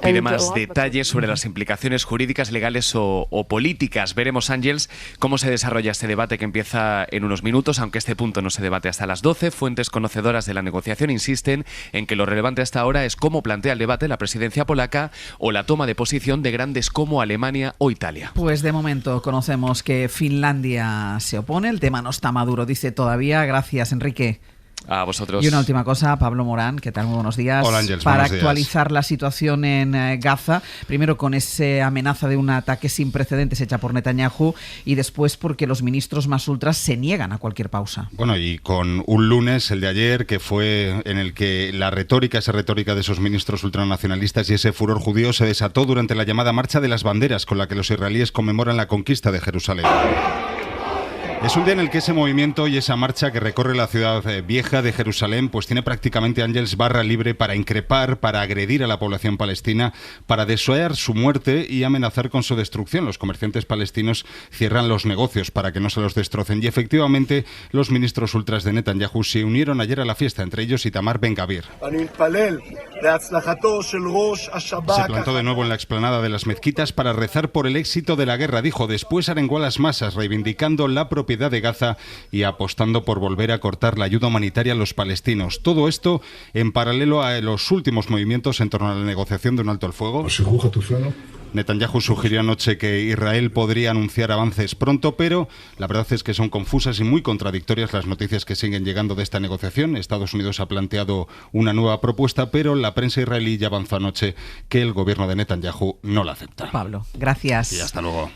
Pide más detalles sobre las implicaciones jurídicas, legales o políticas. Veremos, Ángels, cómo se desarrolla este debate que empieza en unos minutos, aunque este punto no se debate hasta las 12. Fuentes conocedoras de la negociación insisten en que lo relevante hasta ahora es cómo plantea el debate la presidencia polaca o la toma de posición de grandes como Alemania o Italia. Pues de momento conocemos que Finlandia se opone, el tema no está maduro, dice todavía. Gracias, Enrique. A vosotros. Y una última cosa, Pablo Morán, ¿qué tal? Muy buenos días. Hola, Ángels, para buenos actualizar días. La situación en Gaza, primero con esa amenaza de un ataque sin precedentes hecha por Netanyahu, y después porque los ministros más ultras se niegan a cualquier pausa. Bueno, y con un lunes, el de ayer, que fue en el que esa retórica de esos ministros ultranacionalistas y ese furor judío se desató durante la llamada Marcha de las Banderas, con la que los israelíes conmemoran la conquista de Jerusalén. Es un día en el que ese movimiento y esa marcha que recorre la ciudad vieja de Jerusalén pues tiene prácticamente, Ángels, barra libre para increpar, para agredir a la población palestina, para desear su muerte y amenazar con su destrucción. Los comerciantes palestinos cierran los negocios para que no se los destrocen, y efectivamente los ministros ultras de Netanyahu se unieron ayer a la fiesta, entre ellos Itamar Ben-Gavir. Se plantó de nuevo en la explanada de las mezquitas para rezar por el éxito de la guerra, dijo. Después arengó a las masas reivindicando la propiedad de Gaza y apostando por volver a cortar la ayuda humanitaria a los palestinos. Todo esto en paralelo a los últimos movimientos en torno a la negociación de un alto el fuego. Netanyahu sugirió anoche que Israel podría anunciar avances pronto, pero la verdad es que son confusas y muy contradictorias las noticias que siguen llegando de esta negociación. Estados Unidos ha planteado una nueva propuesta, pero la prensa israelí ya avanzó anoche que el gobierno de Netanyahu no la acepta. Pablo, gracias. Y hasta luego.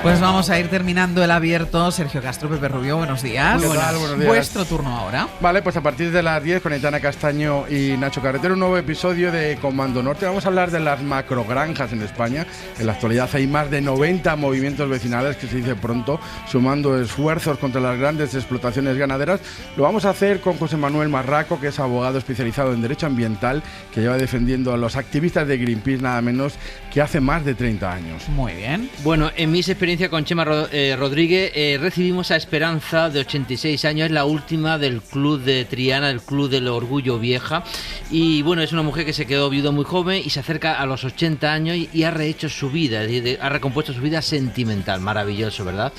Pues vamos a ir terminando el abierto. Sergio Castro, Pepe Rubio, buenos días. ¿Qué tal? Buenos días. Vuestro turno ahora. Vale, pues a partir de las 10 con Aitana Castaño y Nacho Carretero, un nuevo episodio de Comando Norte. Vamos a hablar de las macrogranjas en España. En la actualidad hay más de 90 movimientos vecinales, que se dice pronto, sumando esfuerzos contra las grandes explotaciones ganaderas. Lo vamos a hacer con José Manuel Marraco, que es abogado especializado en derecho ambiental, que lleva defendiendo a los activistas de Greenpeace nada menos que hace más de 30 años. Muy bien. Bueno, en mis experiencias con Chema Rodríguez recibimos a Esperanza, de 86 años, es la última del club de Triana, del club del Orgullo Vieja, y bueno, es una mujer que se quedó viuda muy joven y se acerca a los 80 años y ha rehecho su vida, ha recompuesto su vida sentimental. Maravilloso, ¿verdad?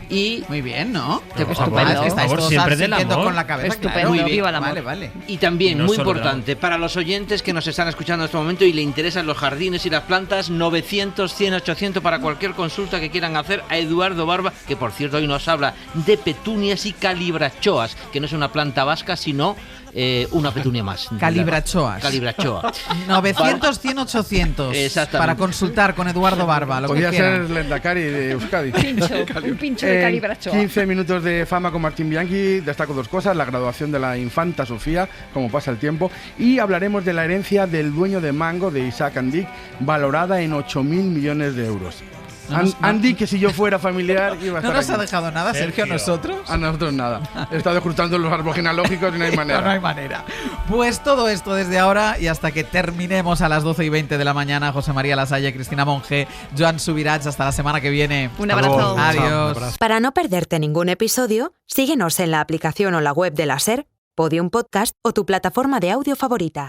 Y muy bien, ¿no? Estupendo. Por favor, siempre del amor. Con la cabeza, estupendo, claro. viva el amor. Vale, vale. Y también, No muy solo importante, para los oyentes que nos están escuchando en este momento y le interesan los jardines y las plantas, 900, 100, 800 para cualquier consulta que quieran hacer a Eduardo Barba, que por cierto hoy nos habla de petunias y calibrachoas, que no es una planta vasca, sino una petunia más. Calibrachoas. 900, 100, 800. Exactamente. Para consultar con Eduardo Barba. Lo Podría que ser quieran. Lendakari de Euskadi. Un pincho de calibrachoa. 15 minutos de fama con Martín Bianchi. Destaco dos cosas: la graduación de la infanta Sofía, como pasa el tiempo, y hablaremos de la herencia del dueño de Mango, de Isaac Andic, valorada en 8.000 millones de euros. Andy, que si yo fuera familiar iba a estar ¿No nos aquí. ha dejado nada, Sergio, a nosotros? A nosotros nada. He estado escrutando los árboles genealógicos y no hay manera. No hay manera. Pues todo esto desde ahora y hasta que terminemos a las 12:20 de la mañana. José María Lasalle, Cristina Monge, Joan Subirats. Hasta la semana que viene. Un abrazo. Adiós. Para no perderte ningún episodio, síguenos en la aplicación o la web de la SER, Podium Podcast o tu plataforma de audio favorita.